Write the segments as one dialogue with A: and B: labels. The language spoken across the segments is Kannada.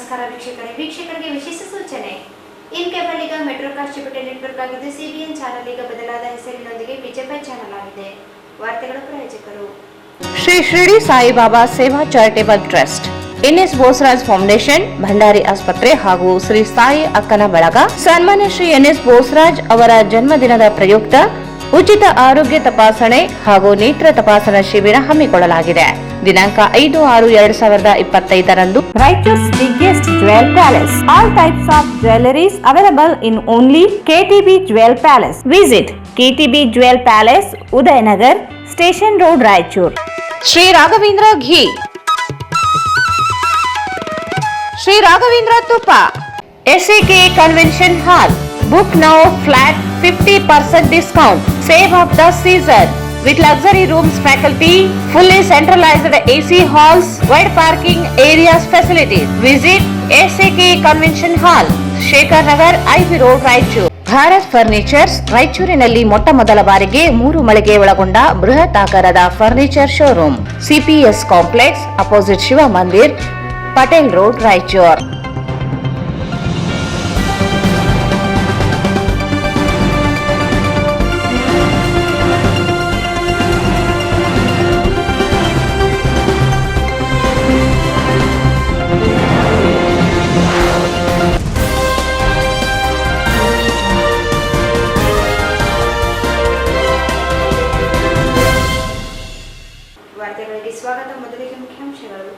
A: ನಮಸ್ಕಾರ ವೀಕ್ಷಕರಿಗೆ ವಿಶೇಷ ಸೂಚನೆ. ಇನ್ ಕೇಬಲ್ ಈಗ ಮೆಟ್ರೋಕಾಸ್ಟ್ ಡಿಜಿಟಲ್ ನೆಟ್ವರ್ಕ್ ಆಗಿದ್ದು ಸಿಬಿಎನ್ ಚಾನೆಲ್ ಈಗ ಬದಲಾದ ಹೆಸರಿನೊಂದಿಗೆ ಬಿಜೆಪಿ ಚಾನೆಲ್ ಆಗಿದೆ. ವಾರ್ತೆಗಳ ಪ್ರಾಯೋಜಕರು
B: Shri Shirdi Saibaba Seva charitable trust, NS Bosaraj foundation, Bhandari ಆಸ್ಪತ್ರೆ ಹಾಗೂ ಶ್ರೀ ಸಾಯಿ ಅಕ್ಕನ ಬಳಗ. ಸನ್ಮಾನ್ಯ ಶ್ರೀ ಎನ್ಎಸ್ ಬೋಸರಾಜ್ ಅವರ ಜನ್ಮದಿನದ ಪ್ರಯುಕ್ತ ಉಚಿತ ಆರೋಗ್ಯ ತಪಾಸಣೆ ಹಾಗೂ ನೇತ್ರ ತಪಾಸಣಾ ಶಿಬಿರ ಹಮ್ಮಿಕೊಳ್ಳಲಾಗಿದೆ. ದಿನಾಂಕ 5/6/2025 ರಾಯಚೂರ್'s biggest jewel palace. All types of jewelries available in only KTB Jewel Palace. Visit KTB Jewel Palace, Udayanagar, Station Road, Raichur. Sri Raghavendra Ghee, Sri Raghavendra Tupa, SAK Convention Hall. Book now, flat 50% discount. Save of the season with luxury rooms, faculty, fully centralized AC halls, wide parking areas, facilities. Visit SAK Convention Hall, Shekhar Nagar, IB Road, Raichur. Bharat furnitures ರಾಯಚೂರಿನಲ್ಲಿ ಮೊಟ್ಟ ಮೊದಲ ಬಾರಿಗೆ 3 ಮಳಿಗೆ ಒಳಗೊಂಡ ಬೃಹತ್ ಆಕಾರದ furniture showroom. CPS complex, opposite Shiv Mandir, Patel Road, Raichur.
A: ಸ್ವಾಗತ. ಮೊದಲಿಗೆ ಮುಖ್ಯಾಂಶಗಳು.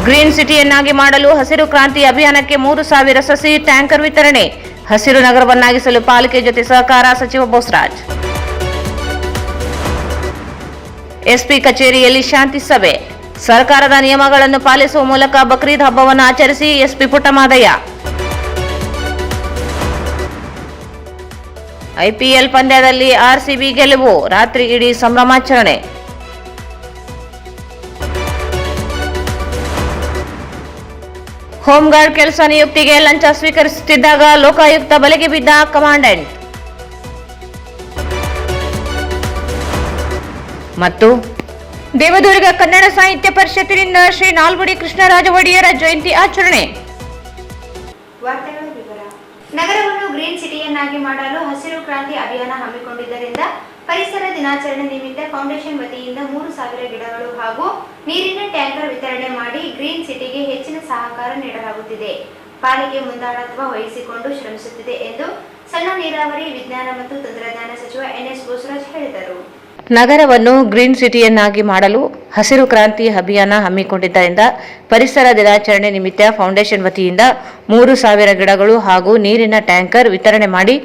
B: ಗ್ರೀನ್ ಸಿಟಿಯನ್ನಾಗಿ ಮಾಡಲು ಹಸಿರು ಕ್ರಾಂತಿ ಅಭಿಯಾನಕ್ಕೆ 3,000 ಸಸಿ ಟ್ಯಾಂಕರ್ ವಿತರಣೆ. ಹಸಿರು ನಗರವನ್ನಾಗಿಸಲು ಪಾಲಿಕೆ ಜೊತೆ ಸಹಕಾರ, ಸಚಿವ ಬೋಸರಾಜ್. ಎಸ್ಪಿ ಕಚೇರಿಯಲ್ಲಿ ಶಾಂತಿ ಸಭೆ. ಸರ್ಕಾರದ ನಿಯಮಗಳನ್ನು ಪಾಲಿಸುವ ಮೂಲಕ ಬಕ್ರೀದ್ ಹಬ್ಬವನ್ನು ಆಚರಿಸಿ ಎಸ್ಪಿ ಪುಟ್ಟಮಾದಯ್ಯ. ಐಪಿಎಲ್ ಪಂದ್ಯದಲ್ಲಿ ಆರ್ಸಿಬಿ ಗೆಲುವು, ರಾತ್ರಿ ಇಡೀ ಸಂಭ್ರಮಾಚರಣೆ. ಹೋಂಗಾರ್ಡ್ ಕೆಲಸ ನಿಯುಕ್ತಿಗೆ ಲಂಚ ಸ್ವೀಕರಿಸುತ್ತಿದ್ದಾಗ ಲೋಕಾಯುಕ್ತ ಬಲೆಗೆ ಬಿದ್ದ ಕಮಾಂಡೆಂಟ್. ಮತ್ತು ದೇವದುರ್ಗ ಕನ್ನಡ ಸಾಹಿತ್ಯ ಪರಿಷತ್ತಿನಿಂದ ಶ್ರೀ ನಾಲ್ಗುಡಿ ಕೃಷ್ಣರಾಜ ಒಡೆಯರ ಜಯಂತಿ ಆಚರಣೆ.
A: ವಾರ್ತೆಗಳ ವಿವರ. ನಗರವನ್ನು ಗ್ರೀನ್ ಸಿಟಿಯನ್ನಾಗಿ ಮಾಡಲು ಹಸಿರು ಕ್ರಾಂತಿ ಅಭಿಯಾನ ಹಮ್ಮಿಕೊಂಡಿದ್ದರಿಂದ ಪರಿಸರ ದಿನಾಚರಣೆ ನಿಮಿತ್ತ ಫೌಂಡೇಶನ್ ವತಿಯಿಂದ 3,000 ಗಿಡಗಳು ಹಾಗೂ ನೀರಿನ ಟ್ಯಾಂಕರ್ ವಿತರಣೆ ಮಾಡಿ ಗ್ರೀನ್ ಸಿಟಿಗೆ ಹೆಚ್ಚಿನ ಸಹಕಾರ ನೀಡಲಾಗುತ್ತಿದೆ. ಪಾಲಿಕೆ ಮುಂದಾಳತ್ವ ವಹಿಸಿಕೊಂಡು ಶ್ರಮಿಸುತ್ತಿದೆ ಎಂದು ಸಣ್ಣ ನೀರಾವರಿ, ವಿಜ್ಞಾನ ಮತ್ತು ತಂತ್ರಜ್ಞಾನ ಸಚಿವ ಎನ್ಎಸ್ ಬೋಸರಾಜ್ ಹೇಳಿದರು.
B: ನಗರವನ್ನು ಗ್ರೀನ್ ಸಿಟಿಯನ್ನಾಗಿ ಮಾಡಲು ಹಸಿರು ಕ್ರಾಂತಿ ಅಭಿಯಾನ ಹಮ್ಮಿಕೊಂಡಿದ್ದರಿಂದ ಪರಿಸರ ದಿನಾಚರಣೆ ನಿಮಿತ್ತ ಫೌಂಡೇಶನ್ ವತಿಯಿಂದ 3,000 ಗಿಡಗಳು ಹಾಗೂ ನೀರಿನ ಟ್ಯಾಂಕರ್ ವಿತರಣೆ ಮಾಡಿ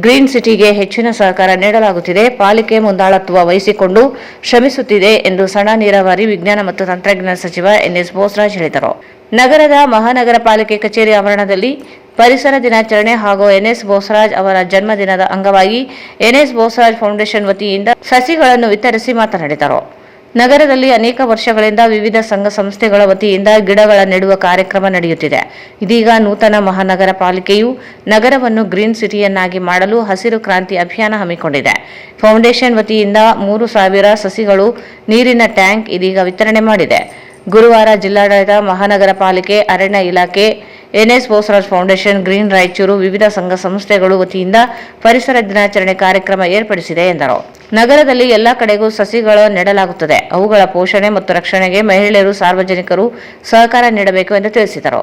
B: ಗ್ರೀನ್ ಸಿಟಿಗೆ ಹೆಚ್ಚಿನ ಸಹಕಾರ ನೀಡಲಾಗುತ್ತಿದೆ. ಪಾಲಿಕೆ ಮುಂದಾಳತ್ವ ವಹಿಸಿಕೊಂಡು ಶ್ರಮಿಸುತ್ತಿದೆ ಎಂದು ಸಣ್ಣ ನೀರಾವರಿ, ವಿಜ್ಞಾನ ಮತ್ತು ತಂತ್ರಜ್ಞಾನ ಸಚಿವ ಎನ್ಎಸ್ ಬೋಸರಾಜ್ ಹೇಳಿದರು. ನಗರದ ಮಹಾನಗರ ಪಾಲಿಕೆ ಕಚೇರಿ ಆವರಣದಲ್ಲಿ ಪರಿಸರ ದಿನಾಚರಣೆ ಹಾಗೂ ಎನ್ಎಸ್ ಬೋಸರಾಜ್ ಅವರ ಜನ್ಮದಿನದ ಅಂಗವಾಗಿ ಎನ್ಎಸ್ ಬೋಸರಾಜ್ ಫೌಂಡೇಶನ್ ವತಿಯಿಂದ ಸಸಿಗಳನ್ನು ವಿತರಿಸಿ ಮಾತನಾಡಿದರು. ನಗರದಲ್ಲಿ ಅನೇಕ ವರ್ಷಗಳಿಂದ ವಿವಿಧ ಸಂಘ ಸಂಸ್ಥೆಗಳ ವತಿಯಿಂದ ಗಿಡಗಳ ನೆಡುವ ಕಾರ್ಯಕ್ರಮ ನಡೆಯುತ್ತಿದೆ. ಇದೀಗ ನೂತನ ಮಹಾನಗರ ಪಾಲಿಕೆಯು ನಗರವನ್ನು ಗ್ರೀನ್ ಸಿಟಿಯನ್ನಾಗಿ ಮಾಡಲು ಹಸಿರು ಕ್ರಾಂತಿ ಅಭಿಯಾನ ಹಮ್ಮಿಕೊಂಡಿದೆ. ಫೌಂಡೇಶನ್ ವತಿಯಿಂದ 3,000 ಸಸಿಗಳು, ನೀರಿನ ಟ್ಯಾಂಕ್ ಇದೀಗ ವಿತರಣೆ ಮಾಡಿದೆ. ಗುರುವಾರ ಜಿಲ್ಲಾಡಳಿತ, ಮಹಾನಗರ ಪಾಲಿಕೆ, ಅರಣ್ಯ ಇಲಾಖೆ, NS Bosaraj foundation, green Raichur ವಿವಿಧ ಸಂಘ ಸಂಸ್ಥೆಗಳು ವತಿಯಿಂದ ಪರಿಸರ ದಿನಾಚರಣೆ ಕಾರ್ಯಕ್ರಮ ಏರ್ಪಡಿಸಿದೆ ಎಂದರು. ನಗರದಲ್ಲಿ ಎಲ್ಲ ಕಡೆಗೂ ಸಸಿಗಳು ನೆಡಲಾಗುತ್ತದೆ. ಅವುಗಳ ಪೋಷಣೆ ಮತ್ತು ರಕ್ಷಣೆಗೆ ಮಹಿಳೆಯರು, ಸಾರ್ವಜನಿಕರು ಸಹಕಾರ ನೀಡಬೇಕು ಎಂದು ತಿಳಿಸಿದರು.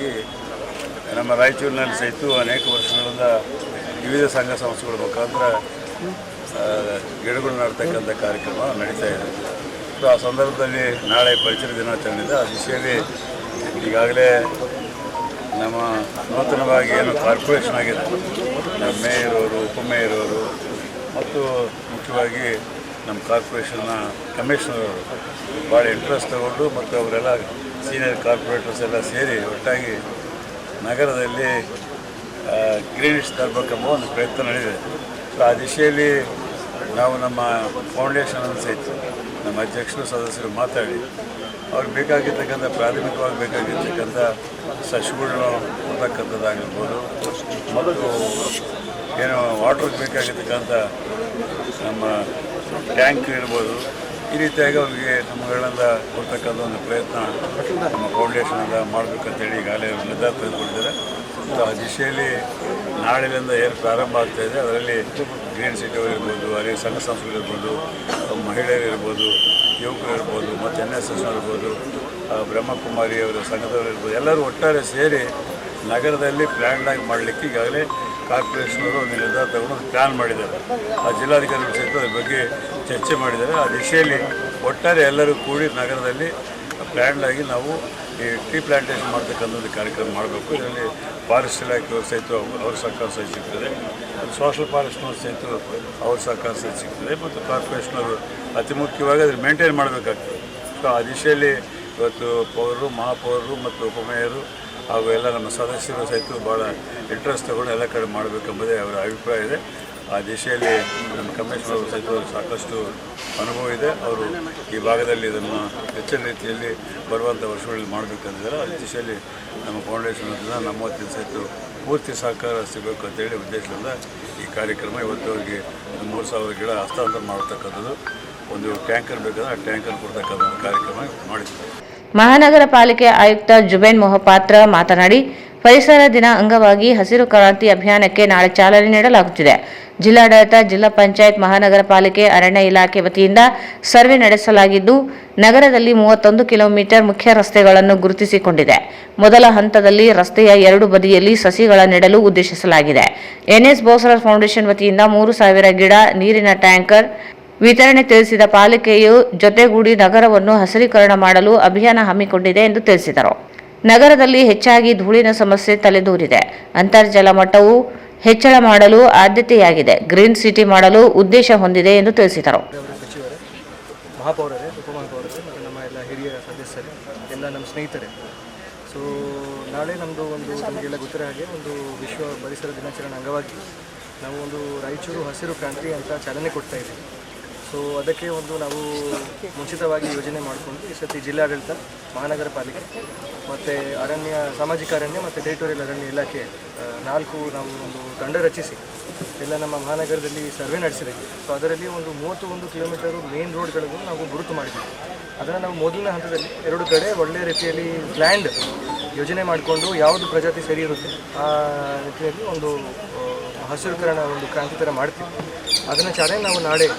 C: ಭಾಗವಾಗಿ ನಮ್ಮ ರಾಯಚೂರಿನಲ್ಲಿ ಸಹಿತ ಅನೇಕ ವರ್ಷಗಳಿಂದ ವಿವಿಧ ಸಂಘ ಸಂಸ್ಥೆಗಳ ಮುಖಾಂತರ ಗಿಡಗಳು ನಡ್ತಕ್ಕಂಥ ಕಾರ್ಯಕ್ರಮ ನಡೀತಾ ಇದೆ. ಸೊ ಆ ಸಂದರ್ಭದಲ್ಲಿ ನಾಳೆ ಪರಿಸರ ದಿನಾಚರಣೆ ಇದೆ. ಆ ದಿಶೆಯಲ್ಲಿ ಈಗಾಗಲೇ ನಮ್ಮ ನೂತನವಾಗಿ ಏನು ಕಾರ್ಪೊರೇಷನ್ ಆಗಿದೆ, ನಮ್ಮ ಮೇಯರ್ ಅವರು, ಉಪಮೇಯರ್ ಅವರು ಮತ್ತು ಮುಖ್ಯವಾಗಿ ನಮ್ಮ ಕಾರ್ಪೊರೇಷನ್ನ ಕಮಿಷನರ್ ಅವರು ಭಾಳ ಇಂಟ್ರೆಸ್ಟ್ ತಗೊಂಡು ಮತ್ತು ಅವರೆಲ್ಲ ಸೀನಿಯರ್ ಕಾರ್ಪೊರೇಟರ್ಸ್ ಎಲ್ಲ ಸೇರಿ ಒಟ್ಟಾಗಿ ನಗರದಲ್ಲಿ ಗ್ರೀನಿಶ್ ತರಬೇಕೆಂಬ ಒಂದು ಪ್ರಯತ್ನ ನಡೆದಿದೆ. ಸೊ ಆ ದಿಶೆಯಲ್ಲಿ ನಾವು ನಮ್ಮ ಫೌಂಡೇಶನನ್ನು ಸಹಿತ ನಮ್ಮ ಅಧ್ಯಕ್ಷರು ಸದಸ್ಯರು ಮಾತಾಡಿ ಅವ್ರಿಗೆ ಬೇಕಾಗಿರ್ತಕ್ಕಂಥ ಪ್ರಾಥಮಿಕವಾಗಿ ಬೇಕಾಗಿರ್ತಕ್ಕಂಥ ಸಸ್ಯಗಳನ್ನ ಕೊಡ್ತಕ್ಕಂಥದ್ದಾಗಿರ್ಬೋದು ಮತ್ತು ಏನು ವಾಟ್ರಿಗೆ ಬೇಕಾಗಿರ್ತಕ್ಕಂಥ ನಮ್ಮ ಟ್ಯಾಂಕ್ ಇರ್ಬೋದು, ಈ ರೀತಿಯಾಗಿ ಅವ್ರಿಗೆ ನಮ್ಮಗಳಿಂದ ಕೊಡ್ತಕ್ಕಂಥ ಒಂದು ಪ್ರಯತ್ನ ನಮ್ಮ ಫೌಂಡೇಶನಿಂದ ಮಾಡಬೇಕಂತೇಳಿ ಈಗಾಗಲೇ ನಿರ್ಧಾರ ತೆಗೆದುಕೊಂಡಿದ್ದಾರೆ. ಸೊ ಆ ದಿಶೆಯಲ್ಲಿ ನಾಳೆಯಿಂದ ಏನು ಪ್ರಾರಂಭ ಆಗ್ತಾಯಿದೆ ಅದರಲ್ಲಿ ಗ್ರೀನ್ ಸಿಟಿ ಇರ್ಬೋದು, ಅಲ್ಲಿ ಸಂಘ ಸಂಸ್ಥೆಗಳಿರ್ಬೋದು, ಮಹಿಳೆಯರು ಇರ್ಬೋದು, ಯುವಕರು ಇರ್ಬೋದು ಮತ್ತು NSS ಇರ್ಬೋದು, ಬ್ರಹ್ಮಕುಮಾರಿ ಅವರ ಸಂಘದವರು ಇರ್ಬೋದು, ಎಲ್ಲರೂ ಒಟ್ಟಾರೆ ಸೇರಿ ನಗರದಲ್ಲಿ ಪ್ಲ್ಯಾನ್ಡಾಗಿ ಮಾಡಲಿಕ್ಕೆ ಈಗಾಗಲೇ ಕಾರ್ಪೊರೇಷನವರು ಒಂದು ನಿರ್ಧಾರ ತಗೊಂಡು ಒಂದು ಪ್ಲ್ಯಾನ್ ಮಾಡಿದ್ದಾರೆ. ಆ ಜಿಲ್ಲಾಧಿಕಾರಿಗಳು ಸಹಿತ ಅದ್ರ ಬಗ್ಗೆ ಚರ್ಚೆ ಮಾಡಿದ್ದಾರೆ. ಆ ದಿಶೆಯಲ್ಲಿ ಒಟ್ಟಾರೆ ಎಲ್ಲರೂ ಕೂಡಿ ನಗರದಲ್ಲಿ ಪ್ಲ್ಯಾನ್ಡಾಗಿ ನಾವು ಈ ಟ್ರೀ ಪ್ಲ್ಯಾಂಟೇಷನ್ ಮಾಡ್ತಕ್ಕಂಥ ಒಂದು ಕಾರ್ಯಕ್ರಮ ಮಾಡಬೇಕು. ಇದರಲ್ಲಿ ಫಾರೆಸ್ಟ್ ಇಲಾಖೆಯವರು ಸಹಿತ ಅವ್ರ ಸಹಕಾರ ಸಹಿತ ಸಿಗ್ತದೆ, ಸೋಷಲ್ ಫಾರೆಸ್ಟ್ನವ್ರು ಸಹಿತ ಅವ್ರ ಸಹಕಾರ ಸಹಿತ ಸಿಗ್ತದೆ ಮತ್ತು ಕಾರ್ಪೊರೇಷನವರು ಅತಿ ಮುಖ್ಯವಾಗಿ ಅದನ್ನು ಮೇಂಟೈನ್ ಮಾಡಬೇಕಾಗ್ತದೆ. ಸೊ ಆ ದಿಶೆಯಲ್ಲಿ ಇವತ್ತು ಪೌರರು, ಮಹಾಪೌರರು ಮತ್ತು ಉಪಮೇಯರು ಹಾಗೂ ಎಲ್ಲ ನಮ್ಮ ಸದಸ್ಯರು ಸಹಿತ ಭಾಳ ಇಂಟ್ರೆಸ್ಟ್ ತಗೊಂಡು ಎಲ್ಲ ಕಡೆ ಮಾಡಬೇಕೆಂಬುದೇ ಅವರ ಅಭಿಪ್ರಾಯ ಇದೆ. ಆ ದಿಶೆಯಲ್ಲಿ ನಮ್ಮ ಕಮಿಷನರ್ ಸಹಿತ ಸಾಕಷ್ಟು ಅನುಭವ ಇದೆ. ಅವರು ಈ ಭಾಗದಲ್ಲಿ ಇದನ್ನು ಹೆಚ್ಚಿನ ರೀತಿಯಲ್ಲಿ ಬರುವಂಥ ವರ್ಷಗಳಲ್ಲಿ ಮಾಡಬೇಕಂತಿದ್ದಾರೆ. ಆ ದಿಶೆಯಲ್ಲಿ ನಮ್ಮ ಫೌಂಡೇಶನ್ ನಮ್ಮ ವತಿಯಿಂದ ಸಹಿತ ಪೂರ್ತಿ ಸಹಕಾರ ಸಿಗಬೇಕು ಅಂತೇಳಿ ಉದ್ದೇಶದಿಂದ ಈ ಕಾರ್ಯಕ್ರಮ ಇವತ್ತು ಅವರಿಗೆ 3000 ಗಿಡ ಹಸ್ತಾಂತರ ಮಾಡತಕ್ಕಂಥದ್ದು, ಒಂದು ಟ್ಯಾಂಕರ್ ಬೇಕಾದ್ರೆ ಆ ಟ್ಯಾಂಕರ್ ಕೊಡ್ತಕ್ಕಂಥ ಒಂದು ಕಾರ್ಯಕ್ರಮ ಮಾಡಿದ್ದೀವಿ.
B: ಮಹಾನಗರ ಪಾಲಿಕೆ ಆಯುಕ್ತ ಜುಬೇನ್ ಮೊಹಪಾತ್ರ ಮಾತನಾಡಿ, ಪರಿಸರ ದಿನ ಅಂಗವಾಗಿ ಹಸಿರು ಕ್ರಾಂತಿ ಅಭಿಯಾನಕ್ಕೆ ನಾಳೆ ಚಾಲನೆ ನೀಡಲಾಗುತ್ತಿದೆ. ಜಿಲ್ಲಾಡಳಿತ, ಜಿಲ್ಲಾ ಪಂಚಾಯತ್, ಮಹಾನಗರ ಪಾಲಿಕೆ, ಅರಣ್ಯ ಇಲಾಖೆ ವತಿಯಿಂದ ಸರ್ವೆ ನಡೆಸಲಾಗಿದ್ದು, ನಗರದಲ್ಲಿ 31 ಕಿಲೋಮೀಟರ್ ಮುಖ್ಯ ರಸ್ತೆಗಳನ್ನು ಗುರುತಿಸಿಕೊಂಡಿದೆ. ಮೊದಲ ಹಂತದಲ್ಲಿ ರಸ್ತೆಯ 2 ಬದಿಯಲ್ಲಿ ಸಸಿಗಳ ನೆಡಲು ಉದ್ದೇಶಿಸಲಾಗಿದೆ. NS ಬೋಸರಾಜ್ ಫೌಂಡೇಶನ್ ವತಿಯಿಂದ 3000 ಗಿಡ, ನೀರಿನ ಟ್ಯಾಂಕರ್ ವಿತರಣೆ ತಿಳಿಸಿದ ಪಾಲಿಕೆಯು ಜೊತೆಗೂಡಿ ನಗರವನ್ನು ಹಸಿರೀಕರಣ ಮಾಡಲು ಅಭಿಯಾನ ಹಮ್ಮಿಕೊಂಡಿದೆ ಎಂದು ತಿಳಿಸಿದರು. ನಗರದಲ್ಲಿ ಹೆಚ್ಚಾಗಿ ಧೂಳಿನ ಸಮಸ್ಯೆ ತಲೆದೂರಿದೆ. ಅಂತರ್ಜಲ ಮಟ್ಟವು ಹೆಚ್ಚಳ ಮಾಡಲು ಆದ್ಯತೆಯಾಗಿದೆ. ಗ್ರೀನ್ ಸಿಟಿ ಮಾಡಲು ಉದ್ದೇಶ ಹೊಂದಿದೆ ಎಂದು ತಿಳಿಸಿದರು.
D: ಸಚಿವರೇ, ಮಹಾಪೌರರೇ, ಉಪಮಹಾಪೌರರೇ ಮತ್ತು ನಮ್ಮ ಎಲ್ಲ ಹಿರಿಯ ಸದಸ್ಯರೇ, ಎಲ್ಲ ನಮ್ಮ ಸ್ನೇಹಿತರೆ, ಸೊ ನಾಳೆ ನಮ್ಮದು ಒಂದು ನಮಗೆಲ್ಲ ಗೊತ್ತಿರೋ ಹಾಗೆ ಒಂದು ವಿಶ್ವ ಪರಿಸರ ದಿನಾಚರಣೆ ಅಂಗವಾಗಿ ನಾವು ಒಂದು ರಾಯಚೂರು ಹಸಿರು ಕ್ರಾಂತಿ ಅಂತ ಚಾಲನೆ ಕೊಡ್ತಾ ಇದ್ದೀವಿ. ಸೊ ಅದಕ್ಕೆ ಒಂದು ನಾವು ಮುಂಚಿತವಾಗಿ ಯೋಜನೆ ಮಾಡಿಕೊಂಡು ಈ ಸತಿ ಜಿಲ್ಲಾಡಳಿತ, ಮಹಾನಗರ ಪಾಲಿಕೆ ಮತ್ತು ಅರಣ್ಯ, ಸಾಮಾಜಿಕ ಅರಣ್ಯ ಮತ್ತು ಟೆರಿಟೋರಿಯಲ್ ಅರಣ್ಯ ಇಲಾಖೆ 4 ನಾವು ಒಂದು ತಂಡ ರಚಿಸಿ ಎಲ್ಲ ನಮ್ಮ ಮಹಾನಗರದಲ್ಲಿ ಸರ್ವೆ ನಡೆಸಿದ್ದೀವಿ. ಸೊ ಅದರಲ್ಲಿ ಒಂದು 31 ಕಿಲೋಮೀಟರು ಮೇನ್ ರೋಡ್ಗಳನ್ನು ನಾವು ಗುರುತು ಮಾಡಿದ್ದೀವಿ. ಅದನ್ನು ನಾವು ಮೊದಲನೇ ಹಂತದಲ್ಲಿ 2 ಕಡೆ ಒಳ್ಳೆಯ ರೀತಿಯಲ್ಲಿ ಪ್ಲ್ಯಾಂಡ್ ಯೋಜನೆ ಮಾಡಿಕೊಂಡು ಯಾವುದು ಪ್ರಜಾತಿ ಸರಿ ಇರುತ್ತೆ ಆ ರೀತಿಯಲ್ಲಿ ಒಂದು ಹಸಿರುಕರಣ ಒಂದು ಕ್ರಾಂತಿ ಥರ ಮಾಡ್ತೀವಿ. ಅದನ್ನು ಚಾಲನೆ ನಾವು ನಾಳೆ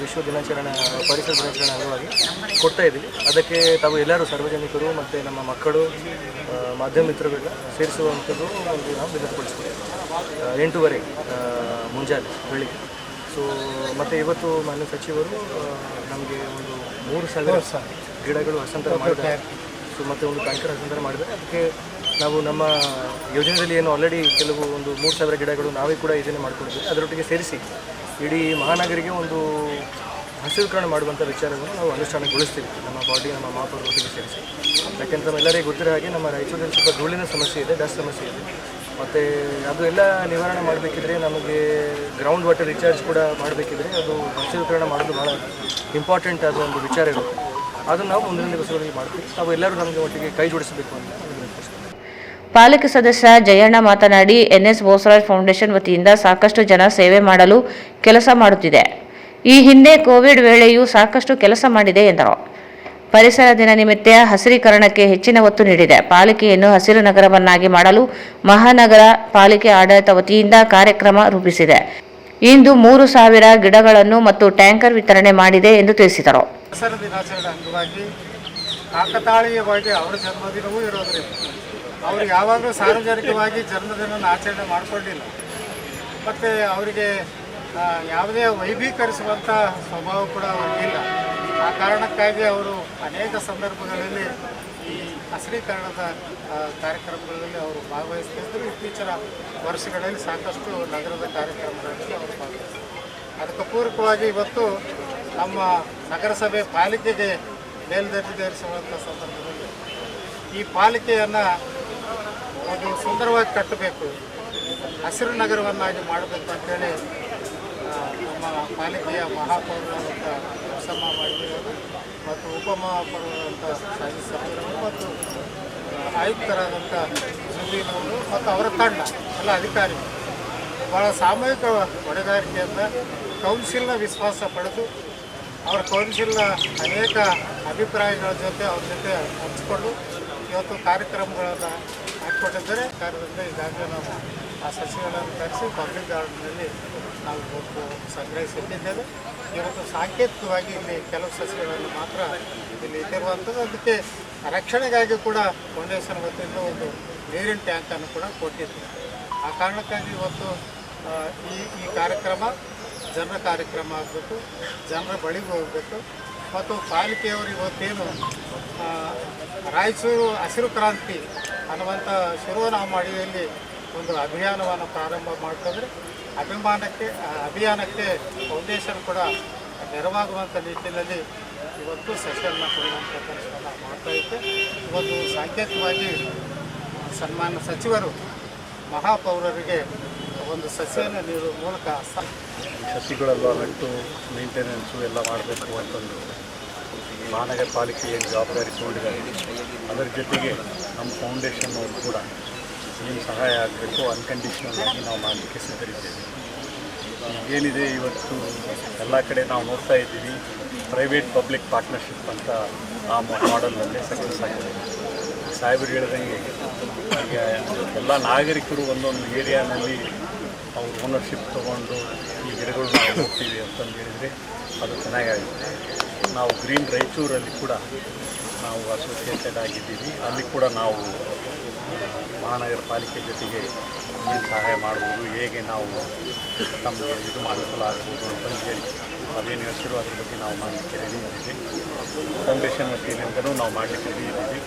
D: ವಿಶ್ವ ದಿನಾಚರಣೆ, ಪರಿಸರ ದಿನಾಚರಣೆ ಅಂಗವಾಗಿ ಕೊಡ್ತಾ ಇದ್ದೀವಿ. ಅದಕ್ಕೆ ತಾವು ಎಲ್ಲರೂ ಸಾರ್ವಜನಿಕರು ಮತ್ತು ನಮ್ಮ ಮಕ್ಕಳು, ಮಾಧ್ಯಮ ಮಿತ್ರರೆಲ್ಲ ಸೇರಿಸುವಂಥದ್ದು ಒಂದು ನಾವು ವಿನಂತಿಸ್ತೀವಿ. 8:30 ಮುಂಜಾನೆ ಬೆಳಿಗ್ಗೆ. ಸೊ ಮತ್ತು ಇವತ್ತು ಮಾನ್ಯ ಸಚಿವರು ನಮಗೆ ಒಂದು 3000 ಗಿಡಗಳು ಹಸ್ತಾಂತರ ಮಾಡಿದ್ದಾರೆ. ಸೊ ಮತ್ತು ಒಂದು ಟ್ಯಾಂಕರ್ ಹಸ್ತಾಂತರ ಮಾಡಿದ್ದಾರೆ. ಅದಕ್ಕೆ ನಾವು ನಮ್ಮ ಯೋಜನೆಯಲ್ಲಿ ಏನು ಆಲ್ರೆಡಿ ಕೆಲವು ಒಂದು 3000 ಗಿಡಗಳು ನಾವೇ ಕೂಡ ಯೋಜನೆ ಮಾಡ್ಕೊಂಡಿದ್ದೀವಿ. ಅದರೊಟ್ಟಿಗೆ ಸೇರಿಸಿ ಇಡೀ ಮಹಾನಗರಿಗೆ ಒಂದು ಹಸಿರುಕರಣ ಮಾಡುವಂಥ ವಿಚಾರವನ್ನು ನಾವು ಅನುಷ್ಠಾನಗೊಳಿಸ್ತೀವಿ ನಮ್ಮ ಮಹಾಪೌರ ಒಟ್ಟಿಗೆ ಸೇರಿಸಿ. ಯಾಕೆಂತ ಎಲ್ಲರಿಗೂ ಗೊತ್ತಿರೋ ಹಾಗೆ ನಮ್ಮ ರಾಯಚೂರಲ್ಲಿ ಸ್ವಲ್ಪ ಧೂಳಿನ ಸಮಸ್ಯೆ ಇದೆ, ಡಸ್ಟ್ ಸಮಸ್ಯೆ ಇದೆ. ಮತ್ತು ಅದು ಎಲ್ಲ ನಿವಾರಣೆ ಮಾಡಬೇಕಿದ್ರೆ ನಮಗೆ ಗ್ರೌಂಡ್ ವಾಟರ್ ರಿಚಾರ್ಜ್ ಕೂಡ ಮಾಡಬೇಕಿದ್ರೆ ಅದು ಹಸಿರುಕರಣ ಮಾಡೋದು ಭಾಳ ಇಂಪಾರ್ಟೆಂಟ್ ಆದ ಒಂದು ವಿಚಾರ ಇರುತ್ತೆ. ಅದನ್ನು ನಾವು ಮುಂದಿನ ದಿವಸಗಳಲ್ಲಿ ಮಾಡ್ತೀವಿ. ನಾವು ಎಲ್ಲರೂ ನಮಗೆ ಒಟ್ಟಿಗೆ ಕೈ ಜೋಡಿಸಬೇಕು ಅಂತ
B: ಪಾಲಿಕೆ ಸದಸ್ಯ ಜಯಣ್ಣ ಮಾತನಾಡಿ, NS ಬೋಸರಾಜ್ ಫೌಂಡೇಶನ್ ವತಿಯಿಂದ ಸಾಕಷ್ಟು ಜನ ಸೇವೆ ಮಾಡಲು ಕೆಲಸ ಮಾಡುತ್ತಿದೆ. ಈ ಹಿಂದೆ ಕೋವಿಡ್ ವೇಳೆಯೂ ಸಾಕಷ್ಟು ಕೆಲಸ ಮಾಡಿದೆ ಎಂದರು. ಪರಿಸರ ದಿನ ನಿಮಿತ್ತ ಹಸಿರೀಕರಣಕ್ಕೆ ಹೆಚ್ಚಿನ ಒತ್ತು ನೀಡಿದೆ. ಪಾಲಿಕೆಯನ್ನು ಹಸಿರು ನಗರವನ್ನಾಗಿ ಮಾಡಲು ಮಹಾನಗರ ಪಾಲಿಕೆ ಆಡಳಿತ ವತಿಯಿಂದ ಕಾರ್ಯಕ್ರಮ ರೂಪಿಸಿದೆ. ಇಂದು 3000 ಗಿಡಗಳನ್ನು ಮತ್ತು ಟ್ಯಾಂಕರ್ ವಿತರಣೆ ಮಾಡಿದೆ ಎಂದು ತಿಳಿಸಿದರು.
E: ಪರಿಸರ ದಿನಾಚರಣೆ ಅಂಗವಾಗಿ ಕಾಕತಾಳೀಯವಾಗಿ ಅವರ ಜನ್ಮದಿನವೂ ಇರೋದ್ರಿಂದ ಅವರು ಯಾವಾಗಲೂ ಸಾರ್ವಜನಿಕವಾಗಿ ಜನ್ಮದಿನ ಆಚರಣೆ ಮಾಡಿಕೊಂಡಿಲ್ಲ. ಮತ್ತು ಅವರಿಗೆ ಯಾವುದೇ ವೈಭೀಕರಿಸುವಂಥ ಸ್ವಭಾವ ಕೂಡ ಅವರಿಗಿಲ್ಲ. ಆ ಕಾರಣಕ್ಕಾಗಿ ಅವರು ಅನೇಕ ಸಂದರ್ಭಗಳಲ್ಲಿ ಈ ಹಸಿರೀಕರಣದ ಕಾರ್ಯಕ್ರಮಗಳಲ್ಲಿ ಅವರು ಭಾಗವಹಿಸ್ತಿದ್ದರು. ಇತ್ತೀಚಿನ ವರ್ಷಗಳಲ್ಲಿ ಸಾಕಷ್ಟು ನಗರದ ಕಾರ್ಯಕ್ರಮಗಳಲ್ಲಿ ಅವರು ಭಾಗವಹಿಸ್ತಾರೆ. ಅದಕ್ಕೆ ಪೂರಕವಾಗಿ ಇವತ್ತು ನಮ್ಮ ನಗರಸಭೆ ಪಾಲಿಕೆಗೆ ಮೇಲ್ದರ್ಜೆಗೇರಿಸುವಂಥ ಸಂದರ್ಭದಲ್ಲಿ ಈ ಪಾಲಿಕೆಯನ್ನು ಒಂದು ಸುಂದರವಾಗಿ ಕಟ್ಟಬೇಕು, ಹಸಿರು ನಗರವನ್ನಾಗಿ ಮಾಡಬೇಕು ಅಂತೇಳಿ ನಮ್ಮ ಪಾಲಿಕೆಯ ಮಹಾಪೌರರಾದಂಥ ಕೆಲಸಮ್ಮ ಮಾಡಿರೋದು ಮತ್ತು ಉಪಮಹಾಪೌರರಾದಂಥ ಸಾಜಿ ಸಮೀರವರು ಮತ್ತು ಆಯುಕ್ತರಾದಂಥ ಸುದೀನವರು ಮತ್ತು ಅವರ ತಂಡ ಎಲ್ಲ ಅಧಿಕಾರಿಗಳು ಭಾಳ ಸಾಮೂಹಿಕ ಹೊಣೆಗಾರಿಕೆಯಿಂದ ಕೌನ್ಸಿಲ್ನ ವಿಶ್ವಾಸ ಪಡೆದು ಅವರ ಕೌನ್ಸಿಲ್ನ ಅನೇಕ ಅಭಿಪ್ರಾಯಗಳ ಜೊತೆ ಅವ್ರ ಜೊತೆ ಹಂಚಿಕೊಂಡು ಇವತ್ತು ಕಾರ್ಯಕ್ರಮಗಳನ್ನು ಹಾಕಿಕೊಟ್ಟಿದ್ದಾರೆ. ಕಾರ್ಯದಿಂದ ಈಗಾಗಲೇ ನಾವು ಆ ಸಸಿಗಳನ್ನು ತರಿಸಿ ಪಬ್ಲಿಕ್ ಗಾರ್ಡನ್ನಲ್ಲಿ ನಾವು ಇವತ್ತು ಸಂಗ್ರಹಿಸಿಟ್ಟಿದ್ದೇವೆ. ಇವತ್ತು ಸಾಂಕೇತಿಕವಾಗಿ ಇಲ್ಲಿ ಕೆಲವು ಸಸಿಗಳನ್ನು ಮಾತ್ರ ಇಲ್ಲಿ ಇಟ್ಟಿರುವಂಥದ್ದು. ಅದಕ್ಕೆ ರಕ್ಷಣೆಗಾಗಿ ಕೂಡ ಫೌಂಡೇಶನ್ ವತಿಯಿಂದ ಒಂದು ನೀರಿನ ಟ್ಯಾಂಕನ್ನು ಕೂಡ ಕೊಟ್ಟಿದ್ದೆ. ಆ ಕಾರಣಕ್ಕಾಗಿ ಇವತ್ತು ಈ ಕಾರ್ಯಕ್ರಮ ಜನರ ಕಾರ್ಯಕ್ರಮ ಆಗಬೇಕು, ಜನರ ಬಳಿಗೆ ಹೋಗಬೇಕು. ಮತ್ತು ಪಾಲಿಕೆಯವರು ಇವತ್ತೇನು ರಾಯಚೂರು ಹಸಿರು ಕ್ರಾಂತಿ ಅನ್ನುವಂಥ ಶಿರೋನಾಮ ಅಡಿಯಲ್ಲಿ ಒಂದು ಅಭಿಯಾನವನ್ನು ಪ್ರಾರಂಭ ಮಾಡ್ಕೊಂಡ್ರೆ ಅಭಿಯಾನಕ್ಕೆ ಫೌಂಡೇಶನ್ ಕೂಡ ನೆರವಾಗುವಂಥ ನಿಟ್ಟಿನಲ್ಲಿ ಇವತ್ತು ಸಸಿಯನ್ನು ಕೊಡುವಂಥ ಕೆಲಸವನ್ನು ಮಾಡ್ತಾಯಿದ್ದೆ. ಇವತ್ತು ಸಾಂಕೇತಿಕವಾಗಿ ಸನ್ಮಾನ್ಯ ಸಚಿವರು ಮಹಾಪೌರರಿಗೆ ಒಂದು ಸಸಿಯನ್ನು ನೀಡುವ ಮೂಲಕ
C: ಸಸಿಗಳೆಲ್ಲ ನೆಟ್ಟು ಮೇಂಟೆನೆನ್ಸು ಎಲ್ಲ ಮಾಡಬೇಕು ಅಂತಂದು ಮಹಾನಗರ ಪಾಲಿಕೆ ಏನು ಜವಾಬ್ದಾರಿ ತಗೊಂಡಿದ್ದಾರೆ. ಅದರ ಜೊತೆಗೆ ನಮ್ಮ ಫೌಂಡೇಶನ್ ಅವರು ಕೂಡ ಏನು ಸಹಾಯ ಆಗಬೇಕು ಅನ್ಕಂಡೀಷನಲ್ ಆಗಿ ನಾವು ಮಾಡಲಿಕ್ಕೆ ಸಿದ್ಧರಿದ್ದೇವೆ. ಏನಿದೆ ಇವತ್ತು ಎಲ್ಲ ಕಡೆ ನಾವು ನೋಡ್ತಾ ಇದ್ದೀವಿ, ಪ್ರೈವೇಟ್ ಪಬ್ಲಿಕ್ ಪಾರ್ಟ್ನರ್ಶಿಪ್ ಅಂತ ಆ ಮಾಡಲ್ನಲ್ಲೇ ಸಕ್ಸಸ್ ಆಗಿದೆ. ಸಾಹೇಬರು ಹೇಳಿದಂಗೆ ಈಗ ಎಲ್ಲ ನಾಗರಿಕರು ಒಂದೊಂದು ಏರಿಯಾನಲ್ಲಿ ಅವ್ರು ಓನರ್ಶಿಪ್ ತೊಗೊಂಡು ಈ ಗಿಡಗಳು ನಾವು ಹೋಗ್ತೀವಿ ಅಂತಂದು ಹೇಳಿದರೆ ಅದು ಚೆನ್ನಾಗಾಗಿದೆ. ನಾವು ಗ್ರೀನ್ ರಾಯಚೂರಲ್ಲಿ ಕೂಡ ನಾವು ಅಸೋಸಿಯೇಟೆಡ್ ಆಗಿದ್ದೀವಿ. ಅಲ್ಲಿ ಕೂಡ ನಾವು ಮಹಾನಗರ ಪಾಲಿಕೆ ಜೊತೆಗೆ ಏನು ಸಹಾಯ ಮಾಡ್ಬೋದು, ಹೇಗೆ ನಾವು ತಮಗೆ ಇದು ಮಾಡಿಸಲಾಗ್ಬೋದು ಅಂತಂದು ಹೇಳಿ ಅದೇನು ಹೆಸರು ಅದ್ರ ಬಗ್ಗೆ ನಾವು ಮಾಡಲಿಕ್ಕೆ ರೆಡಿ ಇದ್ದೀವಿ. ಫೌಂಡೇಶನ್ ವತಿಯಿಂದಲೂ ನಾವು ಮಾಡಲಿಕ್ಕೆ ರೆಡಿ ಇದ್ದೀವಿ.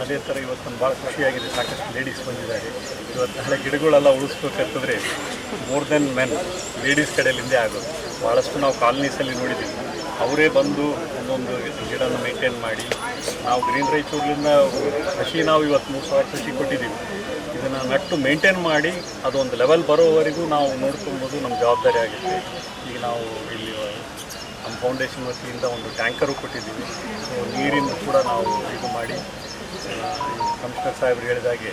C: ಅದೇ ಥರ ಇವತ್ತೊಂದು ಭಾಳ ಖುಷಿಯಾಗಿದೆ, ಸಾಕಷ್ಟು ಲೇಡೀಸ್ ಬಂದಿದ್ದಾರೆ. ಇವತ್ತು ಹಳೆ ಗಿಡಗಳೆಲ್ಲ ಉಳಿಸ್ಬೇಕಂತಂದರೆ ಮೋರ್ ದೆನ್ ಮೆನ್ ಲೇಡೀಸ್ ಕಡೆಯಲ್ಲಿಂದೇ ಆಗೋದು. ಭಾಳಷ್ಟು ನಾವು ಕಾಲನೀಸಲ್ಲಿ ನೋಡಿದ್ದೀವಿ, ಅವರೇ ಬಂದು ಒಂದೊಂದು ಗಿಡನ ಮೇಂಟೈನ್ ಮಾಡಿ ನಾವು ಗ್ರೀನ್ ರಾಯಚೂರಿನಿಂದ ಕೃಷಿ ನಾವು ಇವತ್ತು 3,000 ಕೃಷಿ ಕೊಟ್ಟಿದ್ದೀವಿ. ಇದನ್ನು ನಟ್ಟು ಮೇಂಟೈನ್ ಮಾಡಿ ಅದೊಂದು ಲೆವೆಲ್ ಬರೋವರೆಗೂ ನಾವು ನೋಡ್ಕೊಬೋದು, ನಮ್ಮ ಜವಾಬ್ದಾರಿ ಆಗುತ್ತೆ. ಈಗ ನಾವು ಇಲ್ಲಿ ನಮ್ಮ ಫೌಂಡೇಶನ್ ವತಿಯಿಂದ ಒಂದು ಟ್ಯಾಂಕರು ಕೊಟ್ಟಿದ್ದೀವಿ. ಸೊ ನೀರಿನ ಕೂಡ ನಾವು ಇದು ಮಾಡಿ ಕಮಿಷನರ್ ಸಾಹೇಬರು ಹೇಳಿದಾಗೆ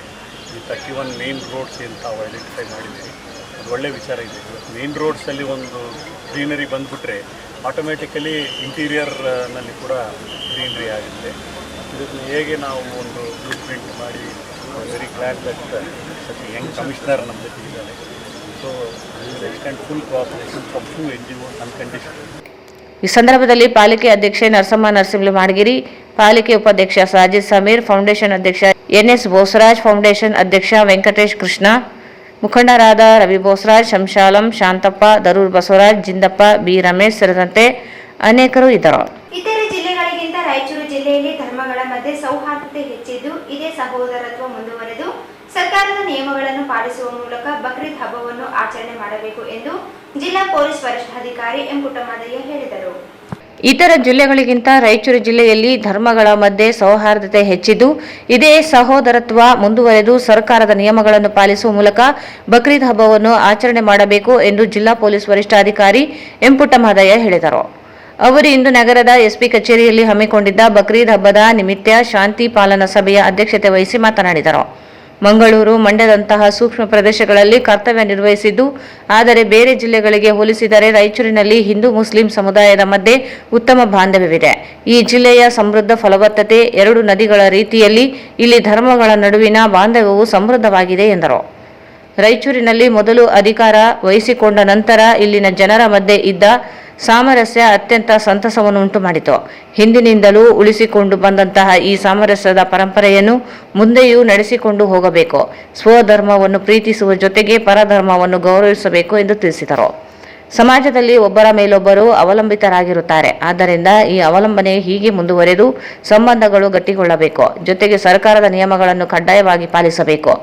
C: ಈ 31 ಮೇನ್ ರೋಡ್ಸ್ ಅಂತ ನಾವು ಐಡೆಂಟಿಫೈ ಮಾಡಿದ್ದೀವಿ. ಅದು ಒಳ್ಳೆಯ ವಿಚಾರ ಇದೆ. ಇವತ್ತು ಮೇನ್ ರೋಡ್ಸಲ್ಲಿ ಒಂದು ಗ್ರೀನರಿ ಬಂದುಬಿಟ್ರೆ ಆಟೋಮೆಟಿಕಲಿ ಇಂಟೀರಿಯರ್ನಲ್ಲಿ ಕೂಡ ಗ್ರೀನರಿ ಆಗುತ್ತೆ. ಇದನ್ನು ಹೇಗೆ ನಾವು ಒಂದು ಬ್ಲೂ ಪ್ರಿಂಟ್ ಮಾಡಿ very glad that such young commissioner ನಮ್ಮ ಜೊತೆಗಿದ್ದಾರೆ. So extend full cooperation from to NGO unconditional.
B: ಈ ಸಂದರ್ಭದಲ್ಲಿ ಪಾಲಿಕೆ ಅಧ್ಯಕ್ಷೆ ನರಸಮ್ಮ ನರಸಿಂಹ ಮಾಡಗಿರಿ, ಪಾಲಿಕೆ ಉಪಾಧ್ಯಕ್ಷ ಸಾಜಿದ್ ಸಮೀರ್, ಫೌಂಡೇಶನ್ ಅಧ್ಯಕ್ಷ NS ಬೋಸರಾಜ್, ಫೌಂಡೇಶನ್ ಅಧ್ಯಕ್ಷ ವೆಂಕಟೇಶ್ ಕೃಷ್ಣ, ಮುಖಂಡರಾದ ರವಿ ಬೋಸರಾಜ್, ಶಂಶಾಲಂ, ಶಾಂತಪ್ಪ, ದರೂರ್ ಬಸವರಾಜ್, ಜಿಂದಪ್ಪ, ಬಿ ರಮೇಶ್ ಸೇರಿದಂತೆ ಅನೇಕರು ಇದ್ದರು.
A: ಇತರೆ ಜಿಲ್ಲೆಗಳಿಗಿಂತ ರಾಯಚೂರು ಜಿಲ್ಲೆಯಲ್ಲಿ ಧರ್ಮಗಳ ಮಧ್ಯೆ ಸೌಹಾರ್ದತೆ ಹೆಚ್ಚಿದ್ದು, ಇದೇ ಸಹೋದರತ್ವ ಮುಂದುವರೆದು ಸರ್ಕಾರದ ನಿಯಮಗಳನ್ನು ಪಾಲಿಸುವ ಮೂಲಕ ಬಕ್ರೀದ್ ಹಬ್ಬವನ್ನು ಆಚರಣೆ ಮಾಡಬೇಕು ಎಂದು ಜಿಲ್ಲಾ ಪೊಲೀಸ್ ವರಿಷ್ಠಾಧಿಕಾರಿ ಎಂ ಪುಟ್ಟಮದಯ್ಯ ಹೇಳಿದರು.
B: ಇತರ ಜಿಲ್ಲೆಗಳಿಗಿಂತ ರಾಯಚೂರು ಜಿಲ್ಲೆಯಲ್ಲಿ ಧರ್ಮಗಳ ಮಧ್ಯೆ ಸೌಹಾರ್ದತೆ ಹೆಚ್ಚಿದ್ದು, ಇದೇ ಸಹೋದರತ್ವ ಮುಂದುವರೆದು ಸರ್ಕಾರದ ನಿಯಮಗಳನ್ನು ಪಾಲಿಸುವ ಮೂಲಕ ಬಕ್ರೀದ್ ಹಬ್ಬವನ್ನು ಆಚರಣೆ ಮಾಡಬೇಕು ಎಂದು ಜಿಲ್ಲಾ ಪೊಲೀಸ್ ವರಿಷ್ಠಾಧಿಕಾರಿ ಎಂ ಪುಟ್ಟಮದಯ್ಯ ಹೇಳಿದರು. ಅವರು ಇಂದು ನಗರದ ಎಸ್ಪಿ ಕಚೇರಿಯಲ್ಲಿ ಹಮ್ಮಿಕೊಂಡಿದ್ದ ಬಕ್ರೀದ್ ಹಬ್ಬದ ನಿಮಿತ್ತ ಶಾಂತಿ ಪಾಲನಾ ಸಭೆಯ ಅಧ್ಯಕ್ಷತೆ ವಹಿಸಿ ಮಾತನಾಡಿದರು. ಮಂಗಳೂರು, ಮಂಡ್ಯದಂತಹ ಸೂಕ್ಷ್ಮ ಪ್ರದೇಶಗಳಲ್ಲಿ ಕರ್ತವ್ಯ ನಿರ್ವಹಿಸಿದ್ದು, ಆದರೆ ಬೇರೆ ಜಿಲ್ಲೆಗಳಿಗೆ ಹೋಲಿಸಿದರೆ ರಾಯಚೂರಿನಲ್ಲಿ ಹಿಂದೂ ಮುಸ್ಲಿಂ ಸಮುದಾಯದ ಮಧ್ಯೆ ಉತ್ತಮ ಬಾಂಧವ್ಯವಿದೆ. ಈ ಜಿಲ್ಲೆಯ ಸಮೃದ್ಧ ಫಲವತ್ತತೆ, 2 ನದಿಗಳ ರೀತಿಯಲ್ಲಿ ಇಲ್ಲಿ ಧರ್ಮಗಳ ನಡುವಿನ ಬಾಂಧವ್ಯವು ಸಮೃದ್ಧವಾಗಿದೆ ಎಂದರು. ರಾಯಚೂರಿನಲ್ಲಿ ಮೊದಲು ಅಧಿಕಾರ ವಹಿಸಿಕೊಂಡ ನಂತರ ಇಲ್ಲಿನ ಜನರ ಮಧ್ಯೆ ಇದ್ದ ಸಾಮರಸ್ಯ ಅತ್ಯಂತ ಸಂತಸವನ್ನು ಉಂಟು ಮಾಡಿತು. ಹಿಂದಿನಿಂದಲೂ ಉಳಿಸಿಕೊಂಡು ಬಂದಂತಹ ಈ ಸಾಮರಸ್ಯದ ಪರಂಪರೆಯನ್ನು ಮುಂದೆಯೂ ನಡೆಸಿಕೊಂಡು ಹೋಗಬೇಕು. ಸ್ವಧರ್ಮವನ್ನು ಪ್ರೀತಿಸುವ ಜೊತೆಗೆ ಪರಧರ್ಮವನ್ನು ಗೌರವಿಸಬೇಕು ಎಂದು ತಿಳಿಸಿದರು. ಸಮಾಜದಲ್ಲಿ ಒಬ್ಬರ ಮೇಲೊಬ್ಬರು ಅವಲಂಬಿತರಾಗಿರುತ್ತಾರೆ. ಆದ್ದರಿಂದ ಈ ಅವಲಂಬನೆ ಹೀಗೆ ಮುಂದುವರೆದು ಸಂಬಂಧಗಳು ಗಟ್ಟಿಗೊಳ್ಳಬೇಕು. ಜೊತೆಗೆ ಸರ್ಕಾರದ ನಿಯಮಗಳನ್ನು ಕಡ್ಡಾಯವಾಗಿ ಪಾಲಿಸಬೇಕು.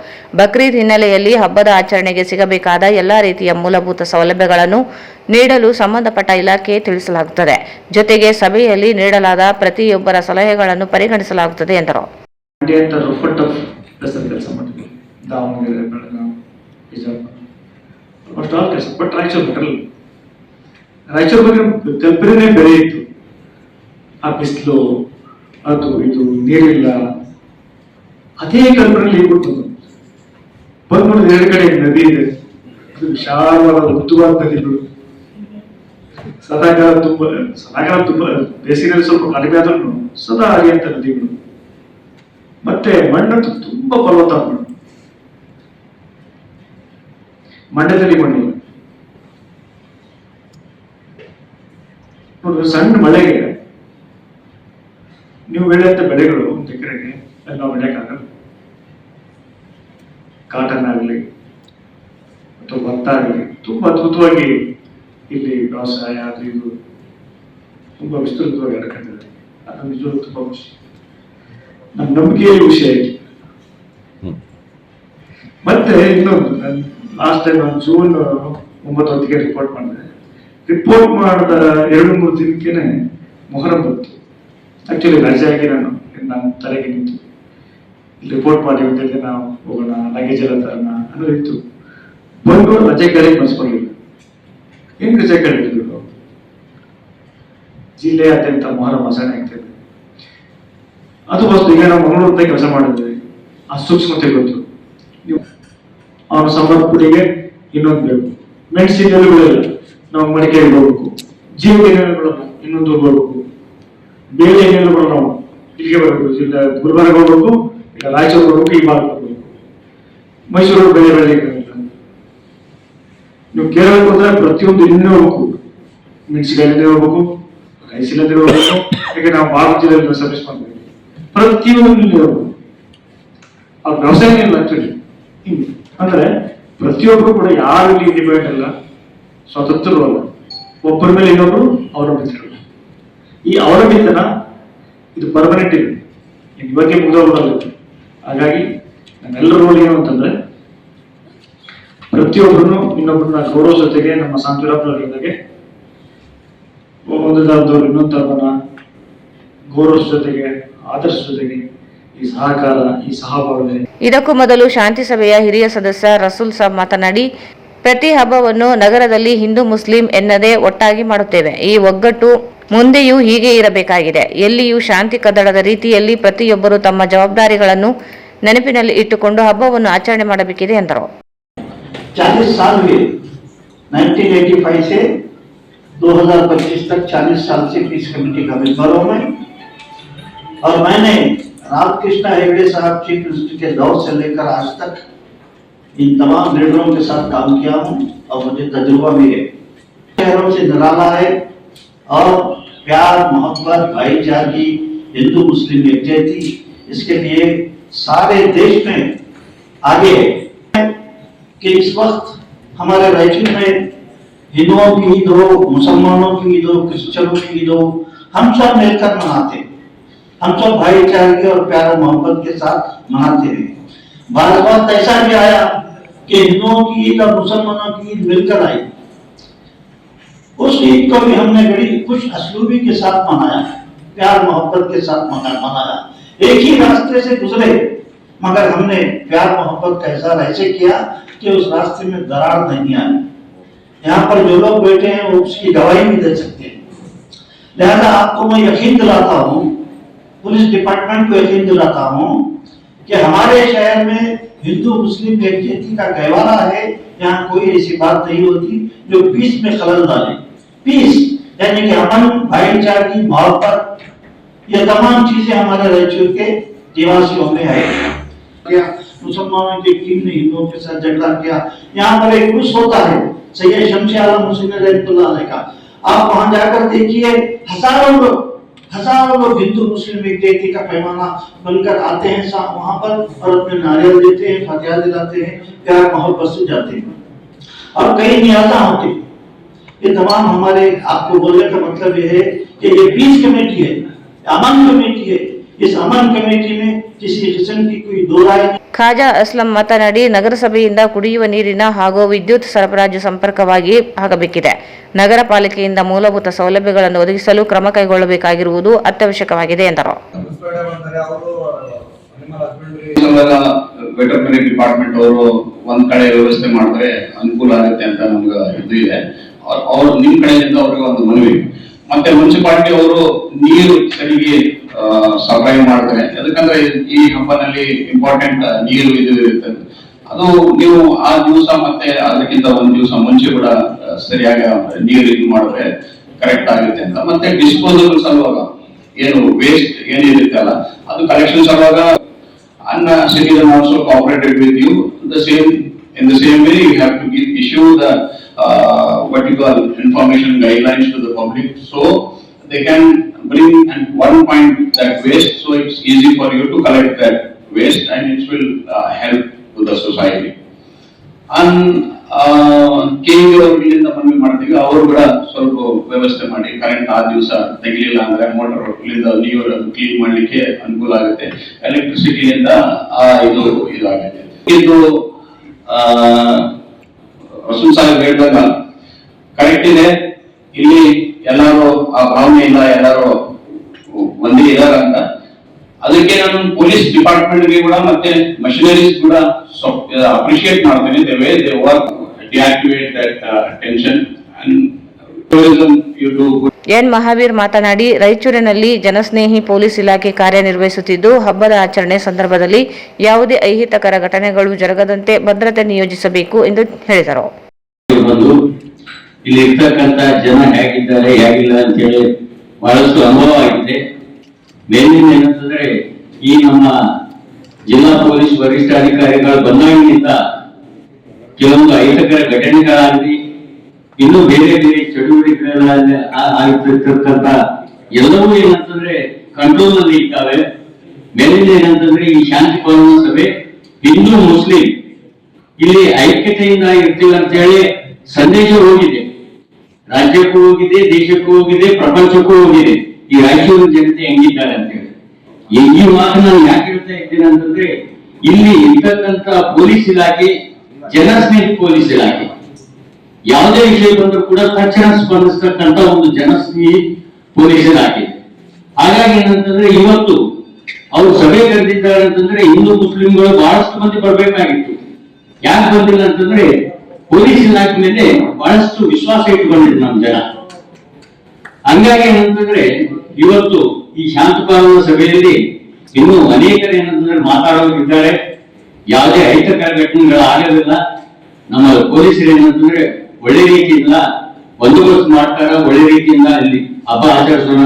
B: ಬಕ್ರೀದ್ ಹಿನ್ನೆಲೆಯಲ್ಲಿ ಹಬ್ಬದ ಆಚರಣೆಗೆ ಸಿಗಬೇಕಾದ ಎಲ್ಲ ರೀತಿಯ ಮೂಲಭೂತ ಸೌಲಭ್ಯಗಳನ್ನು ನೀಡಲು ಸಂಬಂಧಪಟ್ಟ ಇಲಾಖೆ ತಿಳಿಸಲಾಗುತ್ತದೆ. ಜೊತೆಗೆ ಸಭೆಯಲ್ಲಿ ನೀಡಲಾದ ಪ್ರತಿಯೊಬ್ಬರ ಸಲಹೆಗಳನ್ನು ಪರಿಗಣಿಸಲಾಗುತ್ತದೆ ಎಂದರು.
F: ರಾಯಚೂರು ಬಗ್ಗೆ ಕಲ್ಪನೆ ಬೇರೆ ಇತ್ತು. ಆ ಬಿಸಿಲು, ಅದು ಇದು, ನೀರಿಲ್ಲ, ಅದೇ ಕಲ್ಪನೆ ಬಂದ್ ನೋಡಿದ ಎರಡು ಕಡೆ ನದಿ ಇದೆ. ಅದು ವಿಶಾಲವಾದ ಉದ್ದವಾದ ನದಿಗಳು. ಸದಾಕಾಲ ತುಂಬಾ ಬೇಸಿಗೆಯಲ್ಲಿ ಸ್ವಲ್ಪ ಕಡಿಮೆ ಆದ್ರೂ ಸದಾ ಹರಿಯಂತ ನದಿಗಳು. ಮತ್ತೆ ಮಣ್ಣಂತೂ ತುಂಬಾ ಪರ್ವತ ಮಣ್ಣು. ಮಂಡ್ಯದಲ್ಲಿ ಮಣ್ಣಿಲ್ಲ. ನೋಡಿ, ಸಣ್ಣ ಮಳೆಗೆ ನೀವು ಬೆಳೆಯಂತ ಬೆಳೆಗಳು ಒಂದು ಎಕರೆಗೆ ಎಲ್ಲ ಬೆಳೆಯಕ್ಕಾಗಲ್ಲ. ಕಾಟನ್ ಆಗಲಿ ಅಥವಾ ಭತ್ತ ಆಗಲಿ ತುಂಬಾ ಅದ್ಭುತವಾಗಿ ಇಲ್ಲಿ ವ್ಯವಸಾಯ ಅದು ಇದು ತುಂಬಾ ವಿಸ್ತೃತವಾಗಿ ಹರಕೊಂಡಿದೆ. ಅದು ನಿಜವಾಗ್ಲೂ ತುಂಬಾ ಖುಷಿ. ನಮ್ಮ ನಂಬಿಕೆಯ ವಿಷಯ ಇದೆ. ಮತ್ತೆ ಇನ್ನೊಂದು, ಲಾಸ್ಟ್ ಟೈಮ್ ನಾನು ಜೂನ್ 9 ರಿಪೋರ್ಟ್ ಮಾಡಿದೆ. ರಿಪೋರ್ಟ್ ಮಾಡಿದ 2-3 ದಿನಕ್ಕೇನೆ ಮೊಹರಂ ಬಂತು. ಆಕ್ಚುಲಿ ರಜೆ ಆಗಿ ನಾನು ತಲೆಗೆ ನಿಂತು ರಿಪೋರ್ಟ್ ಮಾಡಿ ಜೊತೆಗೆ ನಾವು ಹೋಗೋಣ, ಲಗೇಜ್ ಎಲ್ಲ ತರೋಣ ಅನ್ನೋದಿತ್ತು. ಬಂದು ರಜೆ ಕಡೆಗೆ ಮನ್ಸ್ಕೊಂಡಿಲ್ಲ. ಏನ್ ರಜೆ ಕಳಿದ್ರು? ಜಿಲ್ಲೆಯಾದ್ಯಂತ ಮೊಹರಂ ಆಚರಣೆ ಆಗ್ತದೆ. ಅದಕ್ಕೋಸ್ಕರ ಈಗ ನಾವು ಮಂಗಳೂರಲ್ಲಿ ಕೆಲಸ ಮಾಡಿದ್ವಿ. ಆ ಸೂಕ್ಷ್ಮತೆ ಗೊತ್ತು. ಅವನ ಸಂಬಂಧಪಟ್ಟಿಗೆ ಇನ್ನೊಂದು ಬೇಕು. ಮೆಣಸಿನಲ್ಲಿ ಬೆಳೆಯಲ್ಲ, ನಾವು ಮಡಿಕೇರಿಗೆ ಹೋಗ್ಬೇಕು. ಜೀವಕ್ಕೆ ಏನೇನು ಬರೋಣ, ಇನ್ನೊಂದು ಬರ್ಬೇಕು. ಬೇಳೆ ಏನೇನು ಬರೋಣ, ನಾವು ಇಲ್ಲಿಗೆ ಬರಬೇಕು. ಜಿಲ್ಲೆ ಗುಲ್ಬರ್ಗ ಹೋಗ್ಬೇಕು, ಈಗ ರಾಯಚೂರು ಹೋಗ್ಬೇಕು, ಈ ಭಾಗ ಹೋಗ್ಬೇಕು. ಮೈಸೂರು ಬೆಳೆ ಬೆಳೆಯಲಿಕ್ಕೆ ನೀವು ಕೇರಳಕ್ಕೆ ಹೋದ್ರೆ ಪ್ರತಿಯೊಂದು ಇನ್ನೇ ಹೋಗ್ಬೇಕು. ಮೆಣಸಿನಕಾಯಿ ಹೋಗ್ಬೇಕು, ರೈಸಿನಲ್ಲಿ ಹೋಗ್ಬೇಕು. ಯಾಕೆ ನಾವು ಭಾರತ ಜಿಲ್ಲೆಯಲ್ಲಿ ಸರ್ವಿಸ್ ಮಾಡ್ತೀವಿ. ಪ್ರತಿಯೊಂದು ಹೋಗ್ಬೇಕು. ಆ ವ್ಯವಸಾಯ ಇಲ್ಲ ಆಕ್ಚುಲಿ. ಹಿಂಗೆ ಅಂದ್ರೆ ಪ್ರತಿಯೊಬ್ಬರು ಕೂಡ ಯಾರು ಇಲ್ಲಿ ಇಂಡಿಪೆಂಡೆಂಟ್ ಅಲ್ಲ, ಸ್ವತಂತ್ರರು ಅಲ್ಲ. ಒಬ್ಬರ ಮೇಲೆ ಇನ್ನೊಬ್ರು ಅವಲಂಬಿತರಲ್ಲ. ಈ ಅವಲಂಬಿತನ ಇದು ಪರ್ಮನೆಂಟ್ ಇದೆ, ಇವತ್ತೇ ಮುಗಿದೋಗ್ಬಿಡಲ್ಲ. ಹಾಗಾಗಿ ನಮ್ಮೆಲ್ಲರ ರೋಲ್ ಏನು ಅಂತಂದ್ರೆ ಪ್ರತಿಯೊಬ್ಬರನ್ನು ಇನ್ನೊಬ್ಬರನ್ನ ಗೌರವ ಜೊತೆಗೆ ನಮ್ಮ ಸಾಂತ್ವನಪ್ರವರ ಜೊತೆಗೆ ಒಂದು ಧರ್ಮದವರು ಇನ್ನೊಂದು ಧರ್ಮನ ಗೌರವ ಜೊತೆಗೆ ಆದರ್ಶ ಜೊತೆಗೆ ಈ ಸಹಕಾರ, ಈ ಸಹಭಾವನೆ.
B: ಇದಕ್ಕೂ ಮೊದಲು ಶಾಂತಿ ಸಭೆಯ ಹಿರಿಯ ಸದಸ್ಯ ರಸೂಲ್ ಸಾಬ್ ಮಾತನಾಡಿ, ಪ್ರತಿ ಹಬ್ಬವನ್ನು ನಗರದಲ್ಲಿ ಹಿಂದೂ ಮುಸ್ಲಿಂ ಎನ್ನದೇ ಒಟ್ಟಾಗಿ ಮಾಡುತ್ತೇವೆ. ಈ ಒಗ್ಗಟ್ಟು ಮುಂದೆಯೂ ಹೀಗೆ ಇರಬೇಕಾಗಿದೆ. ಎಲ್ಲಿಯೂ ಶಾಂತಿ ಕದಡದ ರೀತಿಯಲ್ಲಿ ಪ್ರತಿಯೊಬ್ಬರು ತಮ್ಮ ಜವಾಬ್ದಾರಿಗಳನ್ನು ನೆನಪಿನಲ್ಲಿ ಇಟ್ಟುಕೊಂಡು ಹಬ್ಬವನ್ನು ಆಚರಣೆ ಮಾಡಬೇಕಿದೆ ಎಂದರು.
G: 40 साल हुए 1985 से 2025 तक 40 साल से पीस कमेटी का मेंबर हूं मैं। और मैंने रामकृष्ण हेगड़े साहब चीफ मिनिस्टर के दौर से लेकर आज तक इन तमाम लीडरों के साथ काम किया हूं और मुझे तजुर्बा भी है। शहरों से निराला है और प्यार, मोहब्बत, भाईचारगी, हिंदू मुस्लिम एकजुटती, इसके लिए सारे देश में आगे है कि इस वक्त हमारे रायचूर में हिंदुओं की ईद हो, मुसलमानों की ईद हो, क्रिश्चियनों की ईद हो, हम सब मिलकर मनाते हैं। हम सब भाईचारे और प्यार और मोहब्बत के साथ मनाते हैं। बार बार ऐसा भी आया कि हिंदुओं की ईद और मुसलमानों की ईद मिलकर आई। उस ईद को भी हमने बड़ी खुश असलूबी के साथ मनाया, प्यार मोहब्बत के साथ मनाया। एक ही रास्ते से गुजरे, मगर हमने प्यार मोहब्बत का इजहार ऐसे किया कि उस रास्ते में दरार नहीं आई। यहाँ पर जो लोग बैठे हैं वो उसकी गवाही भी दे सकते हैं। लिहाजा आपको मैं यकीन दिलाता हूँ, पुलिस डिपार्टमेंट को यकीन दिलाता हूँ कि हमारे शहर में हिंदू मुस्लिम एकजुटती का गहवारा है। यहाँ कोई ऐसी बात नहीं होती जो पीस में खलल डाले। पीस यानी कि अमन, भाईचारगी, मोहब्बत, ये तमाम चीजें हमारे रायचूर के निवासियों में है। मुसलमानों के किन ने हिंदुओं के साथ झगड़ा किया। यहाँ पर एक उर्स होता है सैयद शमशी आलम हुसैन रहमतुल्लाह अलैह का, आप वहां जाकर देखिए हजारों लोग हिंदू मुस्लिम एक देती का पैमाना बनकर आते हैं वहां पर और अपने नारियल देते हैं, फातिहा दिलाते हैं, प्यार मोहब्बत से जाते हैं और कई नियाजा होते हैं। ये तमाम हमारे आपको बोलने का मतलब ये है कि ये पीस कमेटी है, अमन कमेटी है। इस अमन कमेटी में किसी किस्म की कोई दो राय नहीं।
B: ಖಾಜಾ ಅಸ್ಲಂ ಮಾತನಾಡಿ, ನಗರಸಭೆಯಿಂದ ಕುಡಿಯುವ ನೀರಿನ ಹಾಗೂ ವಿದ್ಯುತ್ ಸರಬರಾಜು ಸಂಪರ್ಕವಾಗಿ ಆಗಬೇಕಿದೆ. ನಗರ ಪಾಲಿಕೆಯಿಂದ ಮೂಲಭೂತ ಸೌಲಭ್ಯಗಳನ್ನು ಒದಗಿಸಲು ಕ್ರಮ ಕೈಗೊಳ್ಳಬೇಕಾಗಿರುವುದು ಅತ್ಯವಶ್ಯಕವಾಗಿದೆ ಎಂದರು.
H: ವೆಟರ್ನರಿ ಡಿಪಾರ್ಟ್ಮೆಂಟ್ ಅವರು ಒಂದ್ ಕಡೆ ವ್ಯವಸ್ಥೆ ಮಾಡಿದ್ರೆ ಅನುಕೂಲ ಆಗುತ್ತೆ ಅಂತ ನಮ್ಗೆ ಇದು ಇದೆ. ಅವ್ರು ನಿಮ್ ಕಡೆಯಿಂದ ಅವ್ರಿಗೆ ಒಂದು ಮನವಿ, ಮತ್ತೆ ಮುನ್ಸಿಪಾಲಿಟಿ ಅವರು ನೀರು ಸರಿಗೆ ಸಪ್ಲೈ ಮಾಡ್ತಾರೆ. ಯಾಕಂದ್ರೆ ಈ ಹಬ್ಬನಲ್ಲಿ ಇಂಪಾರ್ಟೆಂಟ್ ನೀರು ಇದು ಇರುತ್ತೆ. ಅದು ನೀವು ಆ ದಿವಸ ಮತ್ತೆ ಅದಕ್ಕಿಂತ ಒಂದ್ ದಿವಸ ಮುಂಚೆ ಕೂಡ ಸರಿಯಾಗಿ ನೀರು ಇದು ಮಾಡಿದ್ರೆ ಕರೆಕ್ಟ್ ಆಗುತ್ತೆ ಅಂತ. ಮತ್ತೆ ಡಿಸ್ಪೋಸಬಲ್ ಸಲುವಾಗ ಏನು ವೇಸ್ಟ್ ಏನಿರುತ್ತೆ ಅಲ್ಲ, ಅದು ಕಲೆಕ್ಷನ್ ಸಲುವಾಗ ಅನ್ನ citizen also cooperated with you in the same way you have to issue the what you call information guidelines to the public, so they can bring and one point that waste, so it's easy for you to collect that waste and it will help to the society. And KV ಅವರಿಂದ ಮನವಿ ಮಾಡ್ತೀವಿ, ಅವರು ಕೂಡ ಸ್ವಲ್ಪ ವ್ಯವಸ್ಥೆ ಮಾಡಿ ಕರೆಂಟ್ ಆ ದಿವಸ ತೆಗಿಲಿಲ್ಲ ಅಂದ್ರೆ ಮೋಟರ್ ಇಲ್ಲಿಂದ ನೀರು ಕ್ಲೀನ್ ಮಾಡ್ಲಿಕ್ಕೆ ಅನುಕೂಲ ಆಗುತ್ತೆ. ಎಲೆಕ್ಟ್ರಿಸಿಟಿಯಿಂದ ಇದಾಗುತ್ತೆ. ಇದು ರಸೂಲ್ ಸಾಹೇಬ್ ಹೇಳಿದಾಗ ಕರೆಕ್ಟ್ ಇದೆ. ಇಲ್ಲಿ ಎಲ್ಲರೂ ಆ ಭಾವನೆ ಇಲ್ಲ, ಎಲ್ಲರೂ ಒಂದೇ ಇದಾರ ಅಂತ. ಅದಕ್ಕೆ ನಾನು ಪೊಲೀಸ್ ಡಿಪಾರ್ಟ್ಮೆಂಟ್ ಗೆ ಕೂಡ ಮತ್ತೆ ಮಷಿನರೀಸ್ ಕೂಡ ಅಪ್ರಿಶಿಯೇಟ್ ಮಾಡ್ತೇನೆ. They way they work deactivate that tension and tourism you do.
B: N Mahaveer ಮಾತನಾಡಿ, ರಾಯಚೂರಿನಲ್ಲಿ ಜನಸ್ನೇಹಿ ಪೊಲೀಸ್ ಇಲಾಖೆ ಕಾರ್ಯನಿರ್ವಹಿಸುತ್ತಿದ್ದು, ಹಬ್ಬದ ಆಚರಣೆ ಸಂದರ್ಭದಲ್ಲಿ ಯಾವುದೇ ಅಹಿತಕರ ಘಟನೆಗಳು ಜರುಗದಂತೆ ಭದ್ರತೆ ನಿಯೋಜಿಸಬೇಕು ಎಂದು ಹೇಳಿದರು.
I: ಇಲ್ಲಿ ಇರ್ತಕ್ಕಂಥ ಜನ ಹೇಗಿದ್ದಾರೆ ಹೇಗಿಲ್ಲ ಅಂತ ಹೇಳಿ ಬಹಳಷ್ಟು ಅನುಭವ ಆಗಿದೆ. ಮೇಲಿನ ಏನಂತಂದ್ರೆ ಈ ನಮ್ಮ ಜಿಲ್ಲಾ ಪೊಲೀಸ್ ವರಿಷ್ಠಾಧಿಕಾರಿಗಳು ಬಂದಾಗಿನಿಂದ ಕೆಲವೊಂದು ಅಹಿತಕರ ಘಟನೆಗಳಾಗಲಿ ಇನ್ನು ಬೇರೆ ಬೇರೆ ಚಟುವಟಿಕೆಗಳಲ್ಲಿ ಆಗಿರ್ತಕ್ಕಂಥ ಎಲ್ಲವೂ ಏನಂತಂದ್ರೆ ಕಂಟ್ರೋಲ್ ನಲ್ಲಿ ಇದ್ದಾವೆ. ಮೇಲಿಂದ ಏನಂತಂದ್ರೆ ಈ ಶಾಂತಿ ಪಾಲನಾ ಸಭೆ ಹಿಂದೂ ಮುಸ್ಲಿಂ ಇಲ್ಲಿ ಐಕ್ಯತೆಯಿಂದ ಇರ್ತೀವಿ ಅಂತ ಹೇಳಿ ಸಂದೇಶ ಹೋಗಿದೆ, ರಾಜ್ಯಕ್ಕೂ ಹೋಗಿದೆ, ದೇಶಕ್ಕೂ ಹೋಗಿದೆ, ಪ್ರಪಂಚಕ್ಕೂ ಹೋಗಿದೆ. ಈ ರಾಯಚೂರು ಜನತೆ ಹೆಂಗಿದ್ದಾರೆ ಅಂತ ಹೇಳಿ ಈ ಮಾತು ನಾನು ಯಾಕೆ ಹೇಳ್ತಾ ಇದ್ದೇನೆ ಅಂತಂದ್ರೆ, ಇಲ್ಲಿ ಇರ್ತಕ್ಕಂಥ ಪೊಲೀಸ್ ಇಲಾಖೆ ಜನಸ್ನೇಹಿ ಪೊಲೀಸ್ ಇಲಾಖೆ. ಯಾವುದೇ ವಿಷಯ ಬಂದರೂ ಕೂಡ ತಕ್ಷಣ ಸ್ಪಂದಿಸ್ತಕ್ಕಂಥ ಒಂದು ಜನಸ್ನೇಹಿ ಪೊಲೀಸ್ ಇಲಾಖೆ. ಹಾಗಾಗಿ ಏನಂತಂದ್ರೆ ಇವತ್ತು ಅವರು ಸಭೆ ಕರೆದಿದ್ದಾರೆ ಅಂತಂದ್ರೆ ಹಿಂದೂ ಮುಸ್ಲಿಂಗಳು ಬಹಳಷ್ಟು ಮಂದಿ ಬರ್ಬೇಕಾಗಿತ್ತು. ಯಾಕೆ ಬಂದಿಲ್ಲ ಅಂತಂದ್ರೆ ಪೊಲೀಸ್ ಇಲಾಖೆ ಮೇಲೆ ಬಹಳಷ್ಟು ವಿಶ್ವಾಸ ಇಟ್ಟುಕೊಂಡಿದ್ರು ನಮ್ಮ ಜನ. ಹಂಗಾಗಿ ಏನಂತಂದ್ರೆ ಇವತ್ತು ಈ ಶಾಂತಿ ಪಾಲನಾ ಸಭೆಯಲ್ಲಿ ಇನ್ನೂ ಅನೇಕರು ಏನಂತಂದ್ರೆ ಮಾತಾಡೋರಿದ್ದಾರೆ. ಯಾವುದೇ ಅಹಿತಕರ ಘಟನೆಗಳಾಗೋದಿಲ್ಲ. ನಮ್ಮ ಪೊಲೀಸರು ಏನಂತಂದ್ರೆ ಒಳ್ಳೆ ರೀತಿಯಿಂದ ಬಂದೋಬಸ್ತ್ ಮಾಡ್ತಾರೆ, ಒಳ್ಳೆ ರೀತಿಯಿಂದ ಇಲ್ಲಿ ಹಬ್ಬ ಆಚರಿಸೋಣ.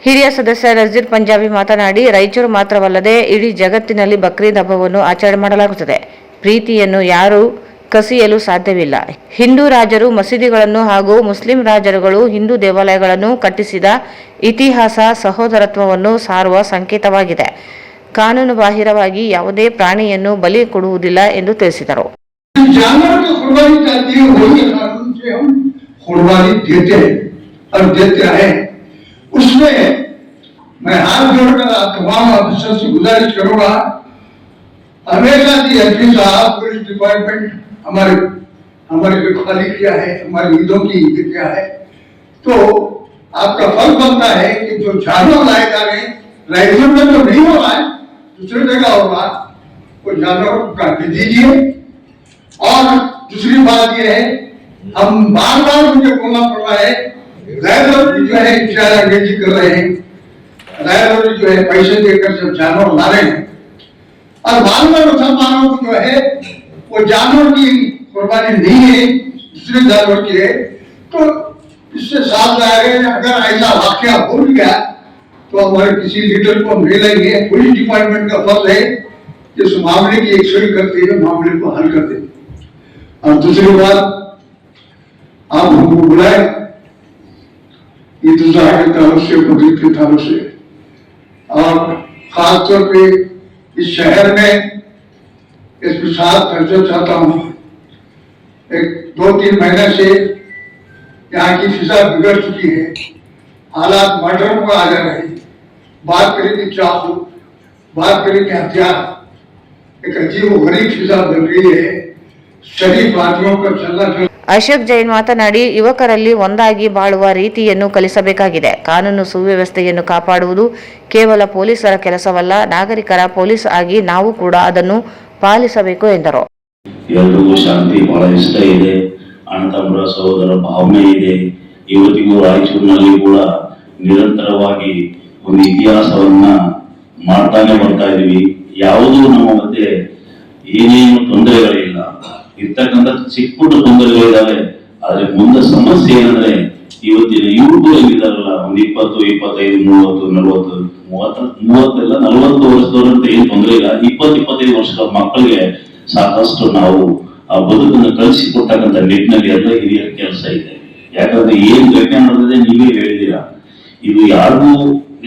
B: ಹಿರಿಯ ಸದಸ್ಯ ರಜೀರ್ ಪಂಜಾಬಿ ಮಾತನಾಡಿ, ರಾಯಚೂರು ಮಾತ್ರವಲ್ಲದೆ ಇಡೀ ಜಗತ್ತಿನಲ್ಲಿ ಬಕ್ರೀದ್ ಹಬ್ಬವನ್ನು ಆಚರಣೆ ಮಾಡಲಾಗುತ್ತದೆ. ಪ್ರೀತಿಯನ್ನು ಯಾರು ಕಸಿಯಲು ಸಾಧ್ಯವಿಲ್ಲ. ಹಿಂದೂ ರಾಜರು ಮಸೀದಿಗಳನ್ನು ಹಾಗೂ ಮುಸ್ಲಿಂ ರಾಜರುಗಳು ಹಿಂದೂ ದೇವಾಲಯಗಳನ್ನು ಕಟ್ಟಿಸಿದ ಇತಿಹಾಸ ಸಹೋದರತ್ವವನ್ನು ಸಾರುವ ಸಂಕೇತವಾಗಿದೆ. ಕಾನೂನು ಬಾಹಿರವಾಗಿ ಯಾವುದೇ ಪ್ರಾಣಿಯನ್ನು ಬಲಿ ಕೊಡುವುದಿಲ್ಲ ಎಂದು ತಿಳಿಸಿದರು.
J: जानवर की कुर्बानी चाहती है, वही कानून से हम कुर्बानी देते हैं और देते हैं। उसमें मैं हाथ जोड़कर तमाम अफसर से गुजारिश करूंगा, हमेशा की एसपी साहब पुलिस डिपार्टमेंट हमारे पे खाली किया है, हमारी ईदों की ईद क्या है, तो आपका फर्ज बनता है कि जो जानवर लाए जा रहे हैं रायचूर में तो नहीं हो रहा है, दूसरी जगह हो रहा, वो जानवर को काट दीजिए। और दूसरी बात यह है, हम बार बार मुझे बोलना पड़ रहा है, गैर जो है इशारा अंग्रेजी कर रहे हैं, गैर जो है पैसे देकर सब जानवर ला रहे हैं और बार बार मुसलमानों को जो है वो जानवर की कुर्बानी नहीं है, दूसरे जानवर की है। तो इससे साफ जाएगा अगर ऐसा वाकया हो गया तो हमारे किसी लीडर को हम ले लेंगे। पुलिस डिपार्टमेंट का फर्ज है जिस मामले की एक्सरे करते हुए मामले को हल कर दे। और दूसरी बात, आप हमको बुलाए इंतजार के तारुफ से, पुलिस के तारुफ से, और खासतौर पे इस शहर में इसके साथ करना चाहता हूँ। एक 2-3 महीने से यहाँ की फिजा बिगड़ चुकी है, हालात मर्डरों को आ जा रहे हैं। बात करें कि चाकू, बात करें कि हथियार, एक अजीब गरीब फिजा बन रही है। शरीफ आदमियों का चलना फिरना।
B: ಅಶೋಕ್ ಜೈನ್ ಮಾತನಾಡಿ, ಯುವಕರಲ್ಲಿ ಒಂದಾಗಿ ಬಾಳುವ ರೀತಿಯನ್ನು ಕಲಿಸಬೇಕಾಗಿದೆ. ಕಾನೂನು ಸುವ್ಯವಸ್ಥೆಯನ್ನು ಕಾಪಾಡುವುದು ಕೇವಲ ಪೊಲೀಸರ ಕೆಲಸವಲ್ಲ, ನಾಗರಿಕರ ಪೊಲೀಸ್ ಆಗಿ ನಾವು ಕೂಡ ಅದನ್ನು ಪಾಲಿಸಬೇಕು ಎಂದರು.
K: ಎಲ್ರಿಗೂ ಶಾಂತಿ ಬಹಳ ಇಷ್ಟ ಇದೆ, ಅಣ್ಣ ತಮ್ಮರ ಸಹೋದರ ಭಾವನೆ ಇದೆ. ಇವತ್ತಿಗೂ ರಾಯಚೂರಿನಲ್ಲಿ ಕೂಡ ನಿರಂತರವಾಗಿ ಒಂದು ಇತಿಹಾಸವನ್ನ ಮಾಡ್ತಾನೆ ಬರ್ತಾ ಇದೀವಿ. ಯಾವುದೂ ನಮ್ಮ ಮಧ್ಯೆ ಏನೇನು ತೊಂದರೆಗಳಿಲ್ಲ. ಇರ್ತಕ್ಕಂಥ ಚಿಕ್ಕ ಪುಟ್ಟ ತೊಂದರೆಗಳಿದ್ದಾವೆ, ಆದ್ರೆ ಮುಂದೆ ಸಮಸ್ಯೆ ಏನಂದ್ರೆ ಇವತ್ತಿನ ಯುವಕರು ಇದ್ದಾರಲ್ಲ, ಒಂದು 20, 25, 30, 40, 40 ವರ್ಷದವರಂತ ಏನ್ ತೊಂದರೆ ಇಲ್ಲ. 20-25 ವರ್ಷದ ಮಕ್ಕಳಿಗೆ ಸಾಕಷ್ಟು ನಾವು ಆ ಬದುಕನ್ನು ಕಲಿಸಿಕೊಡ್ತಕ್ಕಂಥ ನಿಟ್ಟಿನಲ್ಲಿ ಎಲ್ಲ ಹಿರಿಯರ ಕೆಲಸ ಇದೆ. ಯಾಕಂದ್ರೆ ಏನ್ ಘಟನೆ ನಡೆದಿದೆ ನೀವೇ ಹೇಳಿದೀರಾ. ಇದು ಯಾರಿಗೂ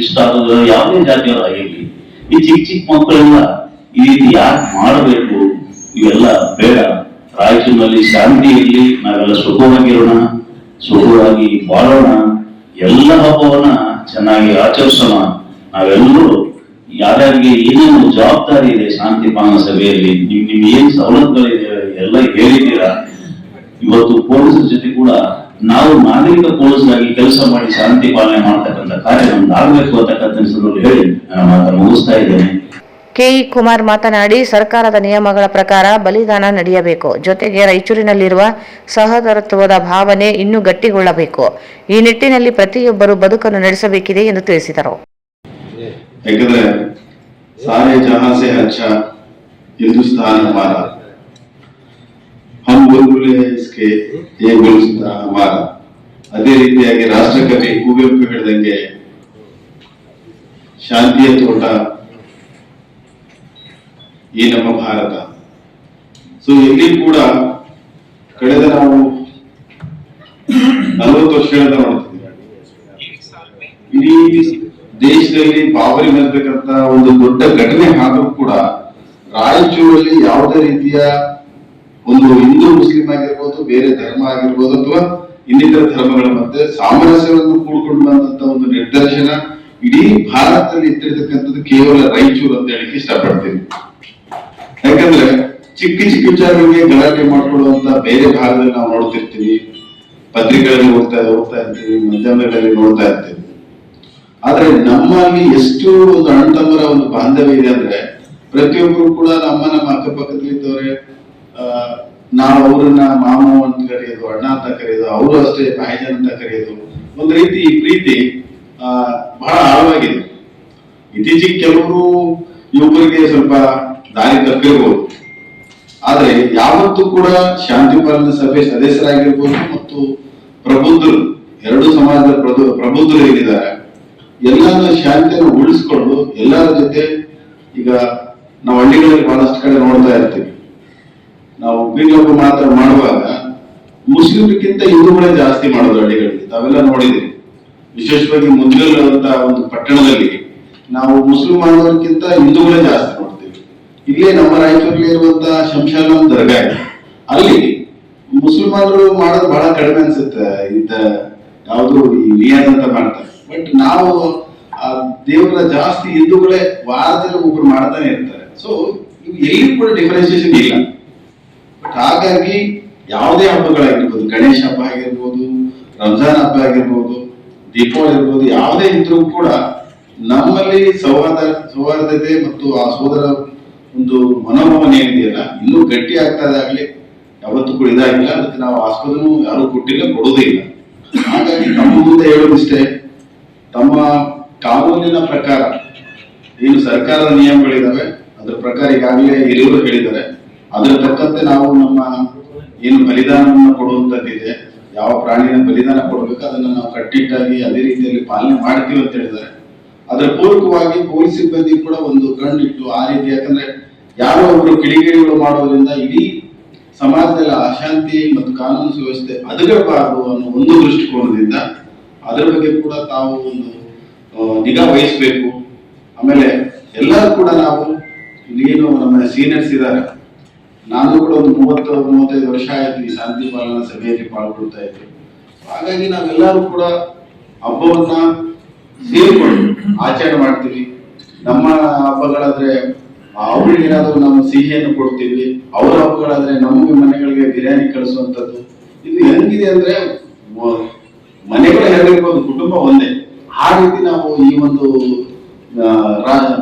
K: ಇಷ್ಟ ಆಗೋದಿಲ್ಲ, ಯಾವುದೇ ಜಾತಿಯವರಾಗಿರ್ಲಿ. ಈ ಚಿಕ್ಕ ಮಕ್ಕಳೆಲ್ಲ ಈ ರೀತಿ ಯಾಕೆ ಮಾಡಬೇಕು? ಇವೆಲ್ಲ ಬೇಡ. ರಾಯಚೂರಿನಲ್ಲಿ ಶಾಂತಿ ಇರಲಿ, ನಾವೆಲ್ಲ ಸುಖವಾಗಿರೋಣ, ಸುಖವಾಗಿ ಬಾಳೋಣ, ಎಲ್ಲ ಹಬ್ಬವನ್ನ ಚೆನ್ನಾಗಿ ಆಚರಿಸೋಣ. ನಾವೆಲ್ಲರೂ ಯಾರ್ಯಾರಿಗೆ ಏನೇನು ಜವಾಬ್ದಾರಿ ಇದೆ ಶಾಂತಿ ಪಾಲನಾ ಸಭೆಯಲ್ಲಿ, ನಿಮ್ಗೆ ಏನ್ ಸವಲತ್ತುಗಳಿದೆ ಎಲ್ಲ ಹೇಳಿದ್ದೀರಾ. ಇವತ್ತು ಪೊಲೀಸರ ಜೊತೆ ಕೂಡ ನಾವು ನಾಗರಿಕ ಪೊಲೀಸರಾಗಿ ಕೆಲಸ ಮಾಡಿ ಶಾಂತಿ ಪಾಲನೆ ಮಾಡ್ತಕ್ಕಂಥ ಕಾರ್ಯ ನಮ್ದು ಆಗ್ಬೇಕು ಅಂತಕ್ಕಂಥ ಹೇಳಿ ನಾನು ಮಾತನ್ನು ಮುಗಿಸ್ತಾ ಇದ್ದೇನೆ.
B: ಕೆಇ ಕುಮಾರ್ ಮಾತನಾಡಿ, ಸರ್ಕಾರದ ನಿಯಮಗಳ ಪ್ರಕಾರ ಬಲಿದಾನ ನಡೆಯಬೇಕು. ಜೊತೆಗೆ ರಾಯಚೂರಿನಲ್ಲಿರುವ ಸಹೋದರತ್ವದ ಭಾವನೆ ಇನ್ನೂ ಗಟ್ಟಿಗೊಳ್ಳಬೇಕು. ಈ ನಿಟ್ಟಿನಲ್ಲಿ ಪ್ರತಿಯೊಬ್ಬರು ಬದುಕನ್ನು ನಡೆಸಬೇಕಿದೆ ಎಂದು ತಿಳಿಸಿದರು.
L: ಯಾಕಂದ್ರೆ ಸಾರೆ ಜಹಾಂ ಸೆ ಅಚ್ಚಾ ಹಿಂದೂಸ್ತಾನ್ ಹಮಾರಾ, ಹಮ್ ಬುಲ್ಬುಲೆ ಇಸ್ಕೆ ಯೇ ಗುಲ್ಸ್ತಾನ್ ಹಮಾರಾ. ಅದೇ ರೀತಿಯಾಗಿ ರಾಷ್ಟ್ರಕವಿ ಕುವೆಂಪು ಹೇಳಿದಂಗೆ ಶಾಂತಿಯ ತೋಟ ಈ ನಮ್ಮ ಭಾರತ. ಸೊ ಇಲ್ಲಿ ಕೂಡ ಕಳೆದ ನಾವು 40 ವರ್ಷಗಳಿಂದ ನೋಡ್ತಿದ್ದೀವಿ, ಇಡೀ ದೇಶದಲ್ಲಿ ಬಾಬರಿ ನಡೆತಕ್ಕಂತ ಒಂದು ದೊಡ್ಡ ಘಟನೆ ಆದ್ರೂ ಕೂಡ ರಾಯಚೂರಲ್ಲಿ ಯಾವುದೇ ರೀತಿಯ ಒಂದು ಹಿಂದೂ ಮುಸ್ಲಿಂ ಆಗಿರ್ಬೋದು, ಬೇರೆ ಧರ್ಮ ಆಗಿರ್ಬೋದು, ಅಥವಾ ಇನ್ನಿತರ ಧರ್ಮಗಳ ಮಧ್ಯೆ ಸಾಮರಸ್ಯವನ್ನು ಕೂಡ್ಕೊಂಡು ಬಂದಂತ ಒಂದು ನಿರ್ದರ್ಶನ ಇಡೀ ಭಾರತದಲ್ಲಿ ಇಟ್ಟಿರ್ತಕ್ಕಂಥದ್ದು ಕೇವಲ ರಾಯಚೂರು ಅಂತ ಹೇಳಿಕ್ಕೆ ಇಷ್ಟಪಡ್ತೀನಿ. ಯಾಕಂದ್ರೆ ಚಿಕ್ಕ ವಿಚಾರಗಳಿಗೆ ಗಲಾಟೆ ಮಾಡ್ಕೊಳ್ಳುವಂತ ಬೇರೆ ಭಾಗದಲ್ಲಿ ನಾವು ನೋಡ್ತಿರ್ತೀವಿ, ಪತ್ರಿಕೆಗಳಲ್ಲಿ ಹೋಗ್ತಾ ಇರ್ತೀವಿ, ಮಾಧ್ಯಮಗಳಲ್ಲಿ ನೋಡ್ತಾ ಇರ್ತೀವಿ. ಆದ್ರೆ ನಮ್ಮಲ್ಲಿ ಎಷ್ಟು ಒಂದು ಅಣ್ಣ ತಮ್ಮರ ಒಂದು ಬಾಂಧವ್ಯ ಇದೆ ಅಂದ್ರೆ, ಪ್ರತಿಯೊಬ್ಬರು ಕೂಡ ನಮ್ಮ ಅಕ್ಕಪಕ್ಕದಲ್ಲಿದ್ದವ್ರೆ, ನಾವು ಅವ್ರನ್ನ ಮಾಮ ಅಂತ ಕರೆಯೋದು, ಅಣ್ಣ ಅಂತ ಕರೆಯೋದು, ಅವರು ಅಷ್ಟೇ ಭಾಯ್ಜನ್ ಅಂತ ಕರೆಯೋದು, ಒಂದು ರೀತಿ ಪ್ರೀತಿ ಬಹಳ ಆಳವಾಗಿದೆ. ಇತ್ತೀಚೆಗೆ ಕೆಲವರು ಯುವಕರಿಗೆ ಸ್ವಲ್ಪ ದಾರಿ ತಪ್ಪಿರ್ಬೋದು, ಆದ್ರೆ ಯಾವತ್ತೂ ಕೂಡ ಶಾಂತಿ ಪಾಲನಾ ಸಭೆ ಸದಸ್ಯರಾಗಿರ್ಬೋದು ಮತ್ತು ಪ್ರಬುದ್ಧರು, ಎರಡು ಸಮಾಜದ ಪ್ರಬುದ್ಧರು ಏನಿದ್ದಾರೆ, ಎಲ್ಲಾನು ಶಾಂತಿಯನ್ನು ಉಳಿಸ್ಕೊಂಡು ಎಲ್ಲರ ಜೊತೆ, ಈಗ ನಾವು ಹಳ್ಳಿಗಳಲ್ಲಿ ಬಹಳಷ್ಟು ಕಡೆ ನೋಡ್ತಾ ಇರ್ತೀವಿ, ನಾವು ಬೀಗಪ್ಪ ಮಾತ್ರ ಮಾಡುವಾಗ ಮುಸ್ಲಿಮ್ಗಿಂತ ಹಿಂದೂಗಳೇ ಜಾಸ್ತಿ ಮಾಡೋದು ಹಳ್ಳಿಗಳಲ್ಲಿ, ತಾವೆಲ್ಲ ನೋಡಿದ್ದೀವಿ. ವಿಶೇಷವಾಗಿ ಮುದ್ಗಲ್ ಅಂತ ಒಂದು ಪಟ್ಟಣದಲ್ಲಿ ನಾವು ಮುಸ್ಲಿಂ ಮಾಡೋದಕ್ಕಿಂತ ಹಿಂದೂಗಳೇ ಜಾಸ್ತಿ ನೋಡ್ತೀವಿ. ಇಲ್ಲೇ ನಮ್ಮ ರಾಯಚೂರಲ್ಲಿ ಇರುವಂತಹ ಶಂಶಾನ್ ದರ್ಗಾ ಇದೆ, ಅಲ್ಲಿ ಮುಸಲ್ಮಾನರು ಮಾಡೋದು ಬಹಳ ಕಡಿಮೆ ಅನ್ಸುತ್ತೆ. ಯಾವುದು ಈ ನಿಯತ್ ಅಂತ ಮಾಡ್ತಾರೆ, ಬಟ್ ನಾವು ಆ ದೇವರ ಜಾಸ್ತಿ ಹಿಂದೂಗಳೇ ವಾರದಲ್ಲಿ ಒಬ್ರು ಮಾಡ್ತಾನೆ ಇರ್ತಾರೆ. ಸೊ ಎಲ್ಲಿ ಕೂಡ ಡಿಫರೆನ್ಸಿಯೇಷನ್ ಇಲ್ಲ. ಬಟ್ ಹಾಗಾಗಿ ಯಾವುದೇ ಹಬ್ಬಗಳಾಗಿರ್ಬೋದು, ಗಣೇಶ ಹಬ್ಬ ಆಗಿರ್ಬೋದು, ರಂಜಾನ್ ಹಬ್ಬ ಆಗಿರ್ಬೋದು, ದೀಪಾವಳಿ ಇರ್ಬೋದು, ಯಾವುದೇ ಇದ್ರೂ ಕೂಡ ನಮ್ಮಲ್ಲಿ ಸೌಹಾರ್ದತೆ ಮತ್ತು ಆ ಸೋದರ ಒಂದು ಮನೋಭಾವನೆ ಏನಿದೆಯಲ್ಲ ಇನ್ನೂ ಗಟ್ಟಿ ಆಗ್ತಾ ಇದಾಗ್ಲಿ, ಯಾವತ್ತೂ ಕೂಡ ಇದಾಗಿಲ್ಲ. ಅದಕ್ಕೆ ನಾವು ಆಸ್ಪದನೂ ಯಾರು ಕೊಟ್ಟಿಲ್ಲ, ಕೊಡೋದೇ ಇಲ್ಲ. ಹಾಗಾಗಿ ತಮ್ಮ ಮುಂದೆ ಹೇಳೋದಿಷ್ಟೇ, ತಮ್ಮ ಕಾನೂನಿನ ಪ್ರಕಾರ ಏನು ಸರ್ಕಾರದ ನಿಯಮಗಳಿದಾವೆ ಅದ್ರ ಪ್ರಕಾರ ಈಗಾಗಲೇ ಹಿರಿಯರು ಹೇಳಿದ್ದಾರೆ, ಅದರ ತಕ್ಕಂತೆ ನಾವು ನಮ್ಮ ಏನು ಬಲಿದಾನವನ್ನು ಕೊಡುವಂತದ್ದಿದೆ, ಯಾವ ಪ್ರಾಣಿನ ಬಲಿದಾನ ಕೊಡ್ಬೇಕು ಅದನ್ನ ನಾವು ಕಟ್ಟಿಟ್ಟಾಗಿ ಅದೇ ರೀತಿಯಲ್ಲಿ ಪಾಲನೆ ಮಾಡ್ತೀವಿ ಅಂತ ಹೇಳಿದ್ದಾರೆ. ಅದರ ಪೂರಕವಾಗಿ ಪೊಲೀಸ್ ಸಿಬ್ಬಂದಿ ಕೂಡ ಒಂದು ಕಣ್ಣಿಟ್ಟು ಆ ರೀತಿ, ಯಾಕಂದ್ರೆ ಯಾರೋ ಒಬ್ರು ಕಿಡಿಗೇಡಿಗಳು ಮಾಡೋದ್ರಿಂದ ಇಡೀ ಸಮಾಜದಲ್ಲಿ ಅಶಾಂತಿ ಮತ್ತು ಕಾನೂನು ಸುವ್ಯವಸ್ಥೆ ಹದಗೆಡಬಾರದು ಅನ್ನೋ ಒಂದು ದೃಷ್ಟಿಕೋನದಿಂದ ಅದರ ಬಗ್ಗೆ ಕೂಡ ತಾವು ಒಂದು ನಿಗಾ ವಹಿಸಬೇಕು. ಆಮೇಲೆ ಎಲ್ಲರೂ ಕೂಡ ನಾವು ಏನು ನಮ್ಮ ಸೀನಿಯರ್ಸ್ ಇದ್ದಾರೆ, ನಾನು ಕೂಡ ಒಂದು 30-35 ವರ್ಷ ಆಯ್ತು ಈ ಶಾಂತಿ ಪಾಲನಾ ಸಭೆಯಲ್ಲಿ ಪಾಲ್ಗೊಳ್ತಾ ಇದ್ದೆ. ಹಾಗಾಗಿ ನಾವೆಲ್ಲರೂ ಕೂಡ ಹಬ್ಬವನ್ನ ಸೇರ್ಕೊಂಡು ಆಚರಣೆ ಮಾಡ್ತೀವಿ. ನಮ್ಮ ಹಬ್ಬಗಳಾದ್ರೆ ಅವ್ರಿಗೆ ಏನಾದ್ರು ನಾವು ಸಿಹಿಯನ್ನು ಕೊಡ್ತೀವಿ, ಅವರ ಹಬ್ಬಗಳಾದ್ರೆ ನಮಗೆ ಮನೆಗಳಿಗೆ ಬಿರಿಯಾನಿ ಕಳಿಸುವಂತದ್ದು. ಇದು ಹೆಂಗಿದೆ ಅಂದ್ರೆ ಮನೆಗಳ ಹೆಸರಿರ್ಬೋದು, ಕುಟುಂಬ ಒಂದೇ. ಆ ರೀತಿ ನಾವು ಈ ಒಂದು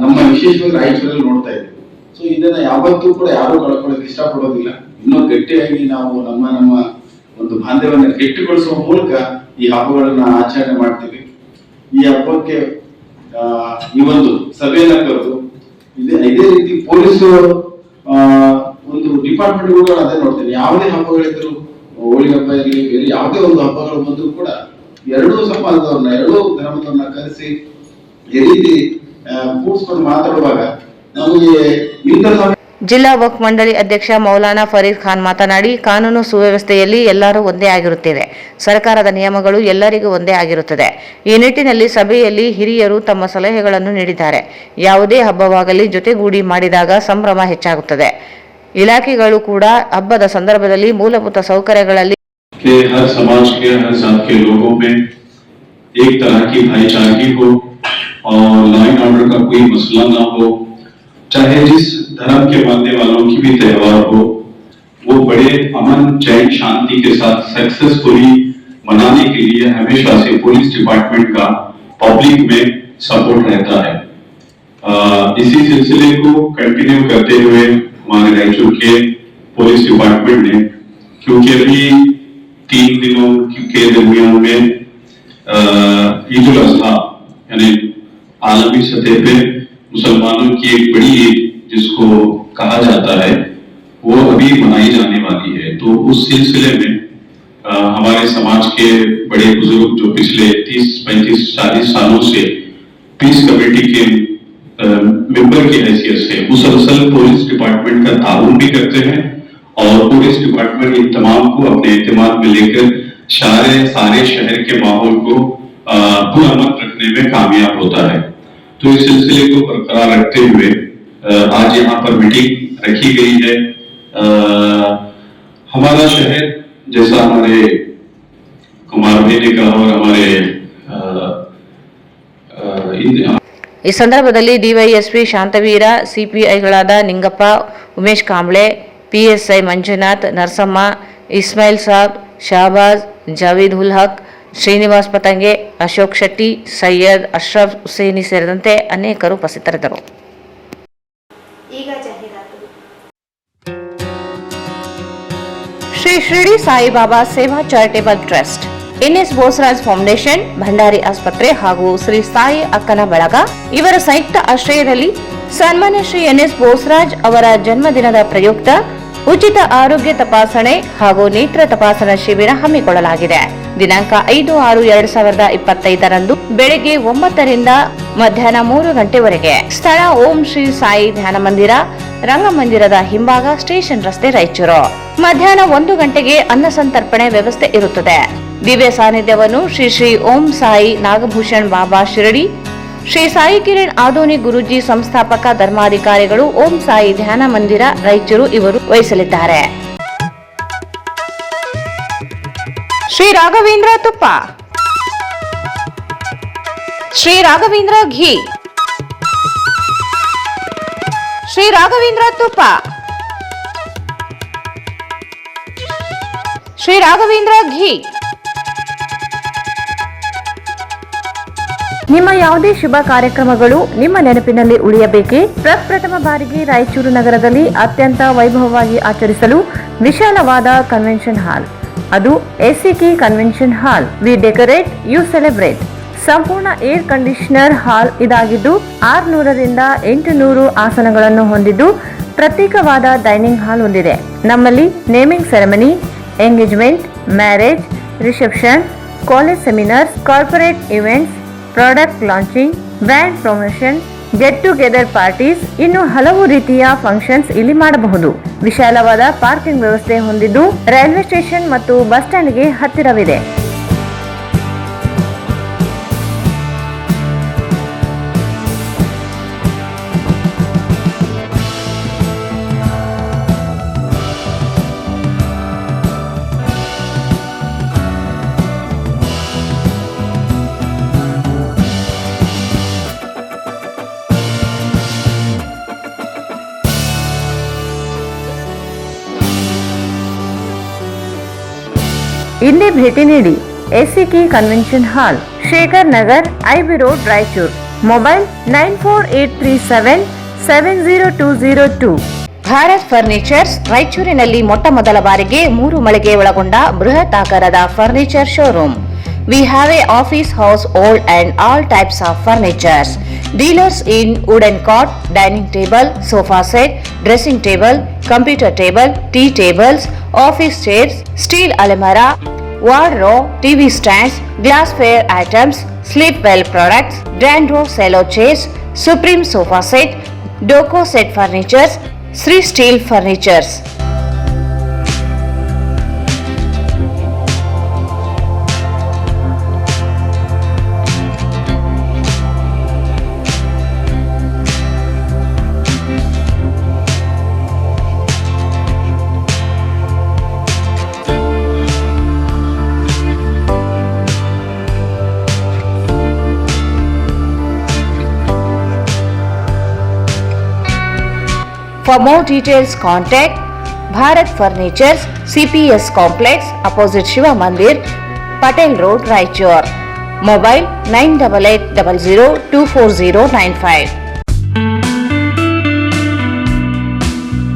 L: ನಮ್ಮ ವಿಶೇಷವಾಗಿ ರಾಯಚೂರಲ್ಲಿ ನೋಡ್ತಾ ಇದ್ದೀವಿ. ಸೊ ಇದನ್ನ ಯಾವತ್ತೂ ಕೂಡ ಯಾರು ಕಳ್ಕೊಳ್ಳೋಕೆ ಇಷ್ಟಪಡೋದಿಲ್ಲ. ಇನ್ನೂ ಗಟ್ಟಿಯಾಗಿ ನಾವು ನಮ್ಮ ಒಂದು ಬಾಂಧವ್ಯವನ್ನು ಗಟ್ಟಿಗೊಳಿಸುವ ಮೂಲಕ ಈ ಹಬ್ಬಗಳನ್ನ ಆಚರಣೆ ಮಾಡ್ತೀವಿ. ಈ ಹಬ್ಬಕ್ಕೆ ಈ ಒಂದು ಸಭೆಯನ್ನ ಕರೆದು ಇದೇ ರೀತಿ ಪೊಲೀಸು ಒಂದು ಡಿಪಾರ್ಟ್ಮೆಂಟ್ಗಳು ಅದೇ ನೋಡ್ತೀನಿ. ಯಾವುದೇ ಹಬ್ಬಗಳಿದ್ರು, ಹೋಳಿ ಹಬ್ಬ ಇರಲಿ, ಬೇರೆ ಯಾವುದೇ ಒಂದು ಹಬ್ಬಗಳು ಬಂದ್ರು ಕೂಡ ಎರಡೂ ಸಮಾಜದವ್ರನ್ನ, ಎರಡೂ ಧರ್ಮದವ್ರನ್ನ ಕರೆಸಿ ಈ ರೀತಿ ಕೂಡಿಸ್ಕೊಂಡು ಮಾತಾಡುವಾಗ ನಮಗೆ ಇಂಥ
B: ಜಿಲ್ಲಾ ವಕ್ಫ್ ಮಂಡಳಿ ಅಧ್ಯಕ್ಷ ಮೌಲಾನಾ ಫರೀದ್ ಖಾನ್ ಮಾತನಾಡಿ, ಕಾನೂನು ಸುವ್ಯವಸ್ಥೆಯಲ್ಲಿ ಎಲ್ಲರೂ ಒಂದೇ ಆಗಿರುತ್ತೇವೆ. ಸರ್ಕಾರದ ನಿಯಮಗಳು ಎಲ್ಲರಿಗೂ ಒಂದೇ ಆಗಿರುತ್ತದೆ. ಈ ನಿಟ್ಟಿನಲ್ಲಿ ಸಭೆಯಲ್ಲಿ ಹಿರಿಯರು ತಮ್ಮ ಸಲಹೆಗಳನ್ನು ನೀಡಿದ್ದಾರೆ. ಯಾವುದೇ ಹಬ್ಬವಾಗಲಿ ಜೊತೆಗೂಡಿ ಮಾಡಿದಾಗ ಸಂಭ್ರಮ ಹೆಚ್ಚಾಗುತ್ತದೆ. ಇಲಾಖೆಗಳು ಕೂಡ ಹಬ್ಬದ ಸಂದರ್ಭದಲ್ಲಿ ಮೂಲಭೂತ ಸೌಕರ್ಯಗಳಲ್ಲಿ
M: हर समाज के हर जात के लोगों में एक तरह की भाईचारगी हो और लॉ एंड ऑर्डर का कोई मसला ना हो। चाहे जिस धर्म के मानने वालों की भी त्योहार हो, वो बड़े अमन चैन शांति के साथ सक्सेसफुली मनाने के लिए हमेशा से पुलिस डिपार्टमेंट का पब्लिक में सपोर्ट रहता है। इसी सिलसिले को कंटिन्यू करते हुए हमारे रायचूर के पुलिस डिपार्टमेंट ने, क्योंकि अभी 3 दिनों के दरमियान में ईद उल अजहा यानी आलमी सतह पे मुसलमानों की एक बड़ी ईद जिसको कहा जाता है, वो अभी मनाई जाने वाली है। तो उस सिलसिले में हमारे समाज के बड़े बुजुर्ग जो पिछले 30, 35, 40 सालों से पीस कमेटी के मेंबर की हैसियत से मुसलसल पुलिस डिपार्टमेंट का ताउन भी करते हैं और पुलिस डिपार्टमेंट इन तमाम को अपने एतमाद में लेकर सारे शहर के माहौल को पुरअमन रखने में कामयाब होता है। तो इस सिलसिले को बरकरार रखते हुए आज यहाँ पर मीटिंग रखी गई है। हमारा शहर, जैसा हमारे कुमार भाई ने कहा और हमारे
B: ಈ ಸಂದರ್ಭದಲ್ಲಿ ಡಿವೈಎಸ್ಪಿ ಶಾಂತವೀರ, ಸಿಪಿಐಗಳಾದ ನಿಂಗಪ್ಪ, ಉಮೇಶ್ ಕಾಂಬ್ಳೆ, ಪಿಎಸ್ಐ ಮಂಜುನಾಥ್, ನರಸಮ್ಮ, ಇಸ್ಮಾಯಿಲ್ ಸಾಬ್, ಶಹಬಾಜ್, ಜಾವೀದ್ ಉಲ್ ಹಕ್, ಶ್ರೀನಿವಾಸ್ ಪತಂಗೆ, ಅಶೋಕ್ ಶೆಟ್ಟಿ, ಸೈಯದ್ ಅಶ್ರಫ್ ಹುಸೇನಿ ಸೇರಿದಂತೆ ಅನೇಕರು ಉಪಸ್ಥಿತರಿದ್ದರು.
A: ಈಗ ಜಾಹೀರಾತು.
B: Shri Shirdi Saibaba Seva charitable trust, NS Bosaraj foundation, Bhandari ಆಸ್ಪತ್ರೆ ಹಾಗೂ ಶ್ರೀ ಸಾಯಿ ಅಕ್ಕನ ಬಳಗ ಇವರ ಸಂಯುಕ್ತ ಆಶ್ರಯದಲ್ಲಿ ಸನ್ಮಾನ್ಯ ಶ್ರೀ ಎನ್ಎಸ್ ಬೋಸರಾಜ್ ಅವರ ಜನ್ಮದಿನದ ಪ್ರಯುಕ್ತ ಉಚಿತ ಆರೋಗ್ಯ ತಪಾಸಣೆ ಹಾಗೂ ನೇತ್ರ ತಪಾಸಣಾ ಶಿಬಿರ ಹಮ್ಮಿಕೊಳ್ಳಲಾಗಿದೆ. ದಿನಾಂಕ 5/6/2025 ಬೆಳಗ್ಗೆ 9 ರಿಂದ ಮಧ್ಯಾಹ್ನ 3 ಗಂಟೆವರೆಗೆ. ಸ್ಥಳ ಓಂ ಶ್ರೀ ಸಾಯಿ ಧ್ಯಾನ ಮಂದಿರ, ರಂಗಮಂದಿರದ ಹಿಂಭಾಗ, ಸ್ಟೇಷನ್ ರಸ್ತೆ, ರಾಯಚೂರು. ಮಧ್ಯಾಹ್ನ 1 ಗಂಟೆಗೆ ಅನ್ನ ಸಂತರ್ಪಣೆ ವ್ಯವಸ್ಥೆ ಇರುತ್ತದೆ. ದಿವ್ಯ ಸಾನ್ನಿಧ್ಯವನ್ನು ಶ್ರೀ ಶ್ರೀ ಓಂ ಸಾಯಿ ನಾಗಭೂಷಣ್ ಬಾಬಾ ಶಿರಡಿ, ಶ್ರೀ ಸಾಯಿ ಕಿರಣ್ ಆದೋನಿ ಗುರೂಜಿ ಸಂಸ್ಥಾಪಕ ಧರ್ಮಾಧಿಕಾರಿಗಳು, ಓಂ ಸಾಯಿ ಧ್ಯಾನ ಮಂದಿರ, ರಾಯಚೂರು ಇವರು ವಹಿಸಲಿದ್ದಾರೆ. ಶ್ರೀ ರಾಘವೇಂದ್ರ ತುಪ್ಪ, ಶ್ರೀ ರಾಘವೇಂದ್ರ ಘೀ, ಶ್ರೀ ರಾಘವೇಂದ್ರ ತುಪ್ಪ, ಶ್ರೀ ರಾಘವೇಂದ್ರ ಘೀ. ನಿಮ್ಮ ಯಾವುದೇ ಶುಭ ಕಾರ್ಯಕ್ರಮಗಳು ನಿಮ್ಮ ನೆನಪಿನಲ್ಲಿ ಉಳಿಯಬೇಕೇ? ಪ್ರಪ್ರಥಮ ಬಾರಿಗೆ ರಾಯಚೂರು ನಗರದಲ್ಲಿ ಅತ್ಯಂತ ವೈಭವವಾಗಿ ಆಚರಿಸಲು ವಿಶಾಲವಾದ ಕನ್ವೆನ್ಷನ್ ಹಾಲ್, ಅದು ACK convention hall. We decorate, you celebrate. ಸಂಪೂರ್ಣ ಏರ್ ಕಂಡೀಷನರ್ ಹಾಲ್ ಇದಾಗಿದ್ದು 600 ರಿಂದ 800 ಆಸನಗಳನ್ನು ಹೊಂದಿದ್ದು ಪ್ರತ್ಯೇಕವಾದ ಡೈನಿಂಗ್ ಹಾಲ್ ಹೊಂದಿದೆ. ನಮ್ಮಲ್ಲಿ naming ceremony, engagement, marriage, reception, college seminars, corporate events, product launching, brand promotion get together parties, ಇನ್ನು ಹಲವು ರೀತಿಯ ಫಂಕ್ಷನ್ಸ್ ಇಲ್ಲಿ ಮಾಡಬಹುದು. ವಿಶಾಲವಾದ ಪಾರ್ಕಿಂಗ್ ವ್ಯವಸ್ಥೆ ಹೊಂದಿದ್ದು ರೈಲ್ವೆ ಸ್ಟೇಷನ್ ಮತ್ತು ಬಸ್ ಸ್ಟ್ಯಾಂಡ್ಗೆ ಹತ್ತಿರವಿದೆ. ಇಲ್ಲಿ ಭೇಟಿ ನೀಡಿ. ಎಸಿಕೆ ಕನ್ವೆನ್ಷನ್ ಹಾಲ್, Shekhar Nagar, IB road, Raichur. Mobile 9483770202. Bharat furnitures ರಾಯಚೂರಿನಲ್ಲಿ ಮೊಟ್ಟ ಮೊದಲ ಬಾರಿಗೆ 3 ಮಳಿಗೆ ಒಳಗೊಂಡ ಬೃಹತ್ ಆಕಾರದ furniture showroom. We have a office house, old and all types of furnitures. Dealers in wooden cot, dining table, sofa set, dressing table, computer table, tea tables, office chairs, steel almirah, wardrobe, TV stands, glassware items, sleepwell products, Dandro cello chairs, Supreme sofa set, Doco set furnitures, Sri Steel furnitures. For more details, contact Bharat Furnitures, CPS Complex, opposite Shiva Mandir, Patel Road, Raichur. Mobile 9880024095.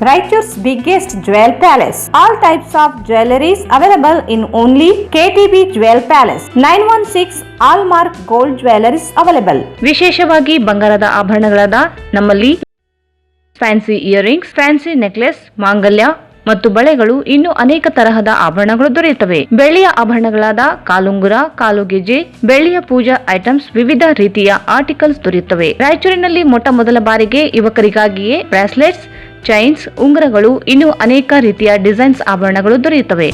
B: Raichur's biggest jewel palace. All types of jewelries available in only KTB Jewel Palace. 916 Allmark Gold Jewelries available. ವಿಶೇಷವಾಗಿ ಬಂಗಾರದ ಆಭರಣಗಳಾದ ನಮ್ಮಲ್ಲಿ ಫ್ಯಾನ್ಸಿ ಇಯರಿಂಗ್ಸ್, ಫ್ಯಾನ್ಸಿ ನೆಕ್ಲೆಸ್, ಮಾಂಗಲ್ಯ ಮತ್ತು ಬಳೆಗಳು, ಇನ್ನು ಅನೇಕ ತರಹದ ಆಭರಣಗಳು ದೊರೆಯುತ್ತವೆ. ಬೆಳ್ಳಿಯ ಆಭರಣಗಳಾದ ಕಾಲುಂಗುರ, ಕಾಲುಗೆಜೆ, ಬೆಳ್ಳಿಯ ಪೂಜಾ ಐಟಮ್ಸ್, ವಿವಿಧ ರೀತಿಯ ಆರ್ಟಿಕಲ್ಸ್ ದೊರೆಯುತ್ತವೆ. ರಾಯಚೂರಿನಲ್ಲಿ ಮೊಟ್ಟ ಮೊದಲ ಬಾರಿಗೆ ಯುವಕರಿಗಾಗಿಯೇ ಬ್ರಾಸ್ಲೆಟ್ಸ್, ಚೈನ್ಸ್, ಉಂಗುರಗಳು, ಇನ್ನು ಅನೇಕ ರೀತಿಯ ಡಿಸೈನ್ಸ್ ಆಭರಣಗಳು ದೊರೆಯುತ್ತವೆ.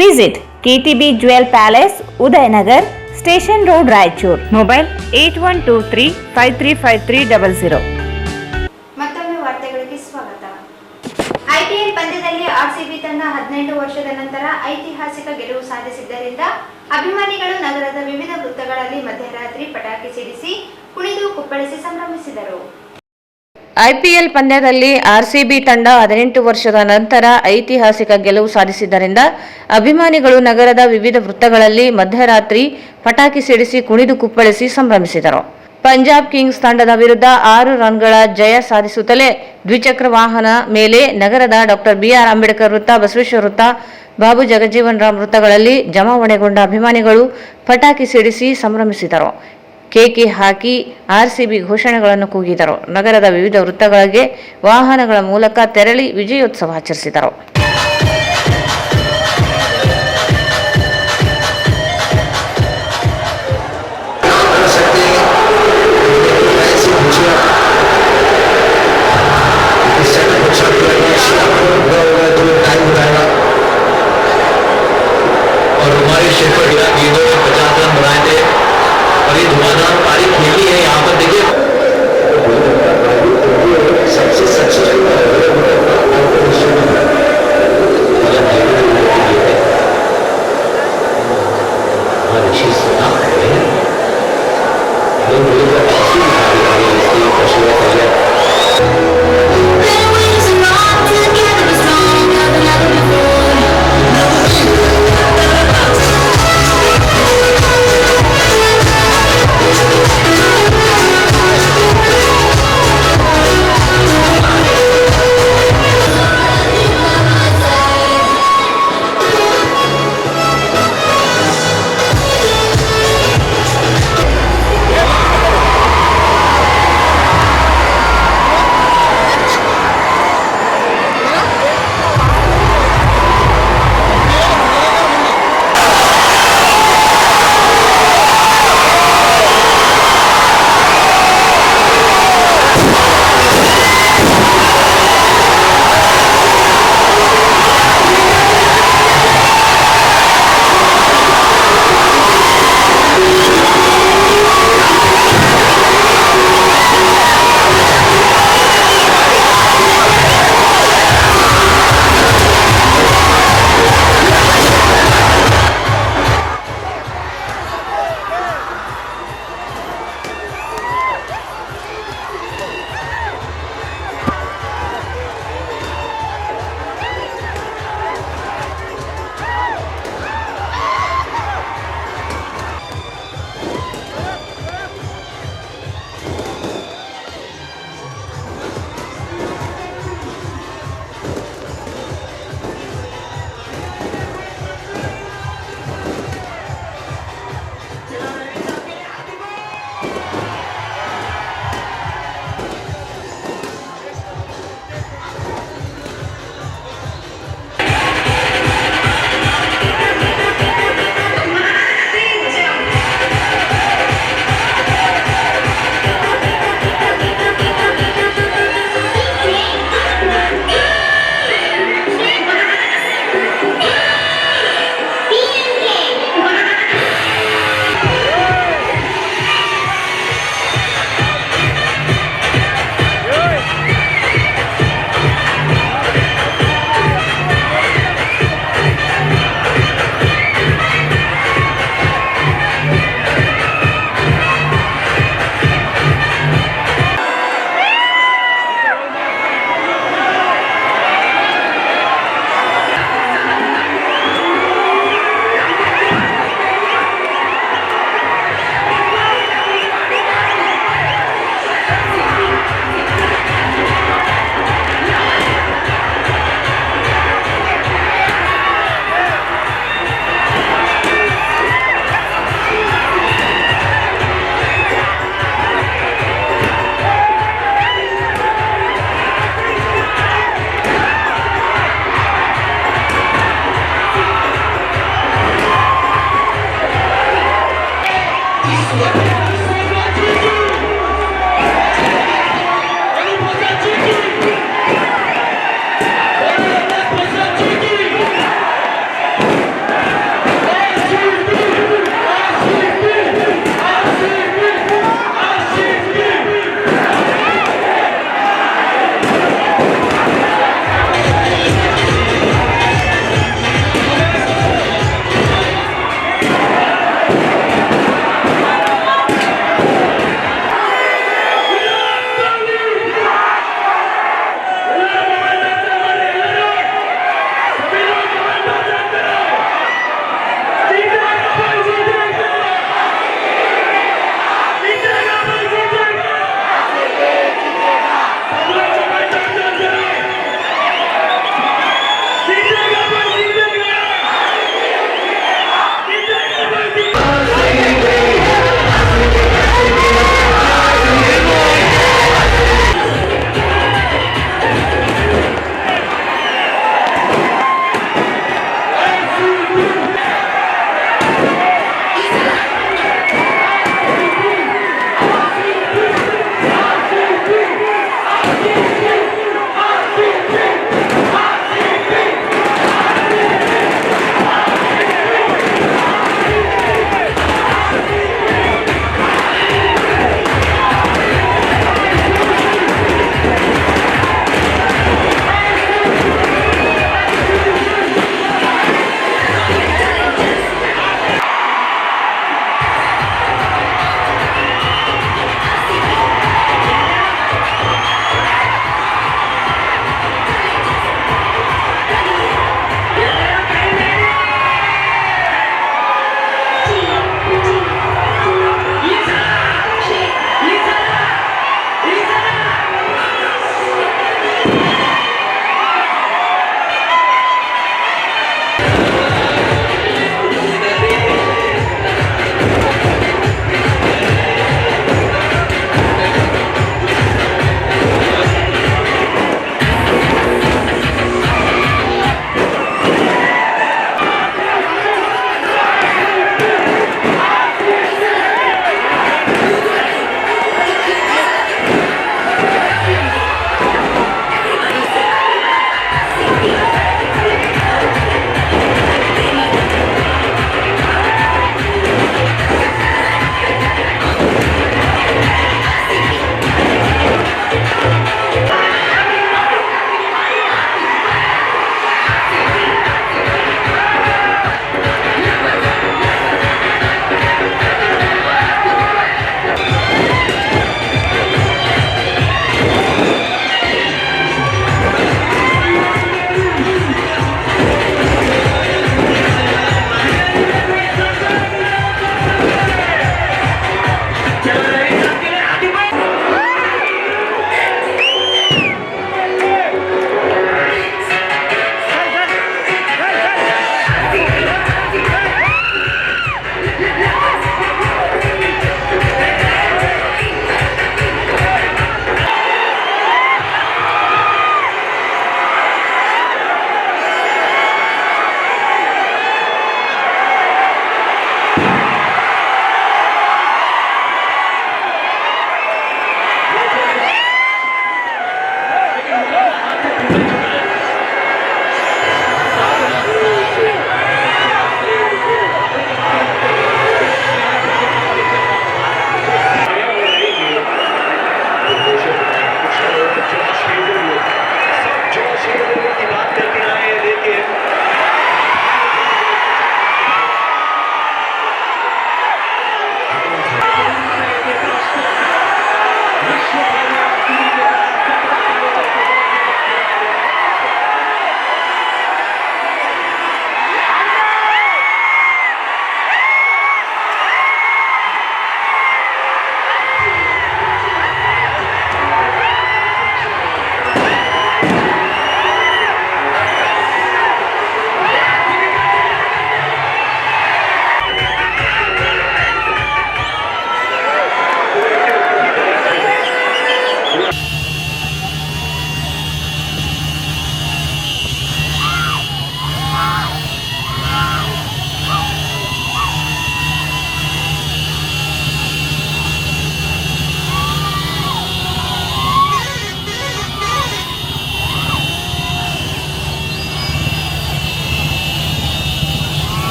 B: Visit KTB Jewel Palace, Udayanagar, Station Road, Raichur. Mobile 8123535300.
A: ಮತ್ತೊಮ್ಮೆ ವಾರ್ತೆಗಳಿಗೆ ಸ್ವಾಗತ. IPL ಪಂದ್ಯದಲ್ಲಿ RCB ತಂಡ 18 ವರ್ಷದ ನಂತರ ಐತಿಹಾಸಿಕ ಗೆಲುವು ಸಾಧಿಸಿದ್ದರಿಂದ ಅಭಿಮಾನಿಗಳು ನಗರದ ವಿವಿಧ ವೃತ್ತಗಳಲ್ಲಿ ಮಧ್ಯರಾತ್ರಿ ಪಟಾಕಿ ಸಿಡಿಸಿ ಕುಣಿದು ಕುಪ್ಪಳಿಸಿ ಸಂಭ್ರಮಿಸಿದರು.
B: ಐಪಿಎಲ್ ಪಂದ್ಯದಲ್ಲಿ ಆರ್ಸಿಬಿ ತಂಡ 18 ವರ್ಷದ ನಂತರ ಐತಿಹಾಸಿಕ ಗೆಲುವು ಸಾಧಿಸಿದ್ದರಿಂದ ಅಭಿಮಾನಿಗಳು ನಗರದ ವಿವಿಧ ವೃತ್ತಗಳಲ್ಲಿ ಮಧ್ಯರಾತ್ರಿ ಪಟಾಕಿ ಸಿಡಿಸಿ ಕುಣಿದು ಕುಪ್ಪಳಿಸಿ ಸಂಭ್ರಮಿಸಿದರು. ಪಂಜಾಬ್ ಕಿಂಗ್ಸ್ ತಂಡದ ವಿರುದ್ಧ 6 ರನ್ಗಳ ಜಯ ಸಾಧಿಸುತ್ತಲೇ ದ್ವಿಚಕ್ರ ವಾಹನ ಮೇಲೆ ನಗರದ ಡಾಕ್ಟರ್ ಬಿಆರ್ ಅಂಬೇಡ್ಕರ್ ವೃತ್ತ, ಬಸವೇಶ್ವರ ವೃತ್ತ, ಬಾಬು ಜಗಜೀವನ್ ರಾಮ್ ವೃತ್ತಗಳಲ್ಲಿ ಜಮಾವಣೆಗೊಂಡ ಅಭಿಮಾನಿಗಳು ಪಟಾಕಿ ಸಿಡಿಸಿ ಸಂಭ್ರಮಿಸಿದರು. ಕೇಕೆ ಹಾಕಿ ಆರ್ಸಿಬಿ ಘೋಷಣೆಗಳನ್ನು ಕೂಗಿದರು. ನಗರದ ವಿವಿಧ ವೃತ್ತಗಳಿಗೆ ವಾಹನಗಳ ಮೂಲಕ ತೆರಳಿ ವಿಜಯೋತ್ಸವ ಆಚರಿಸಿದರು.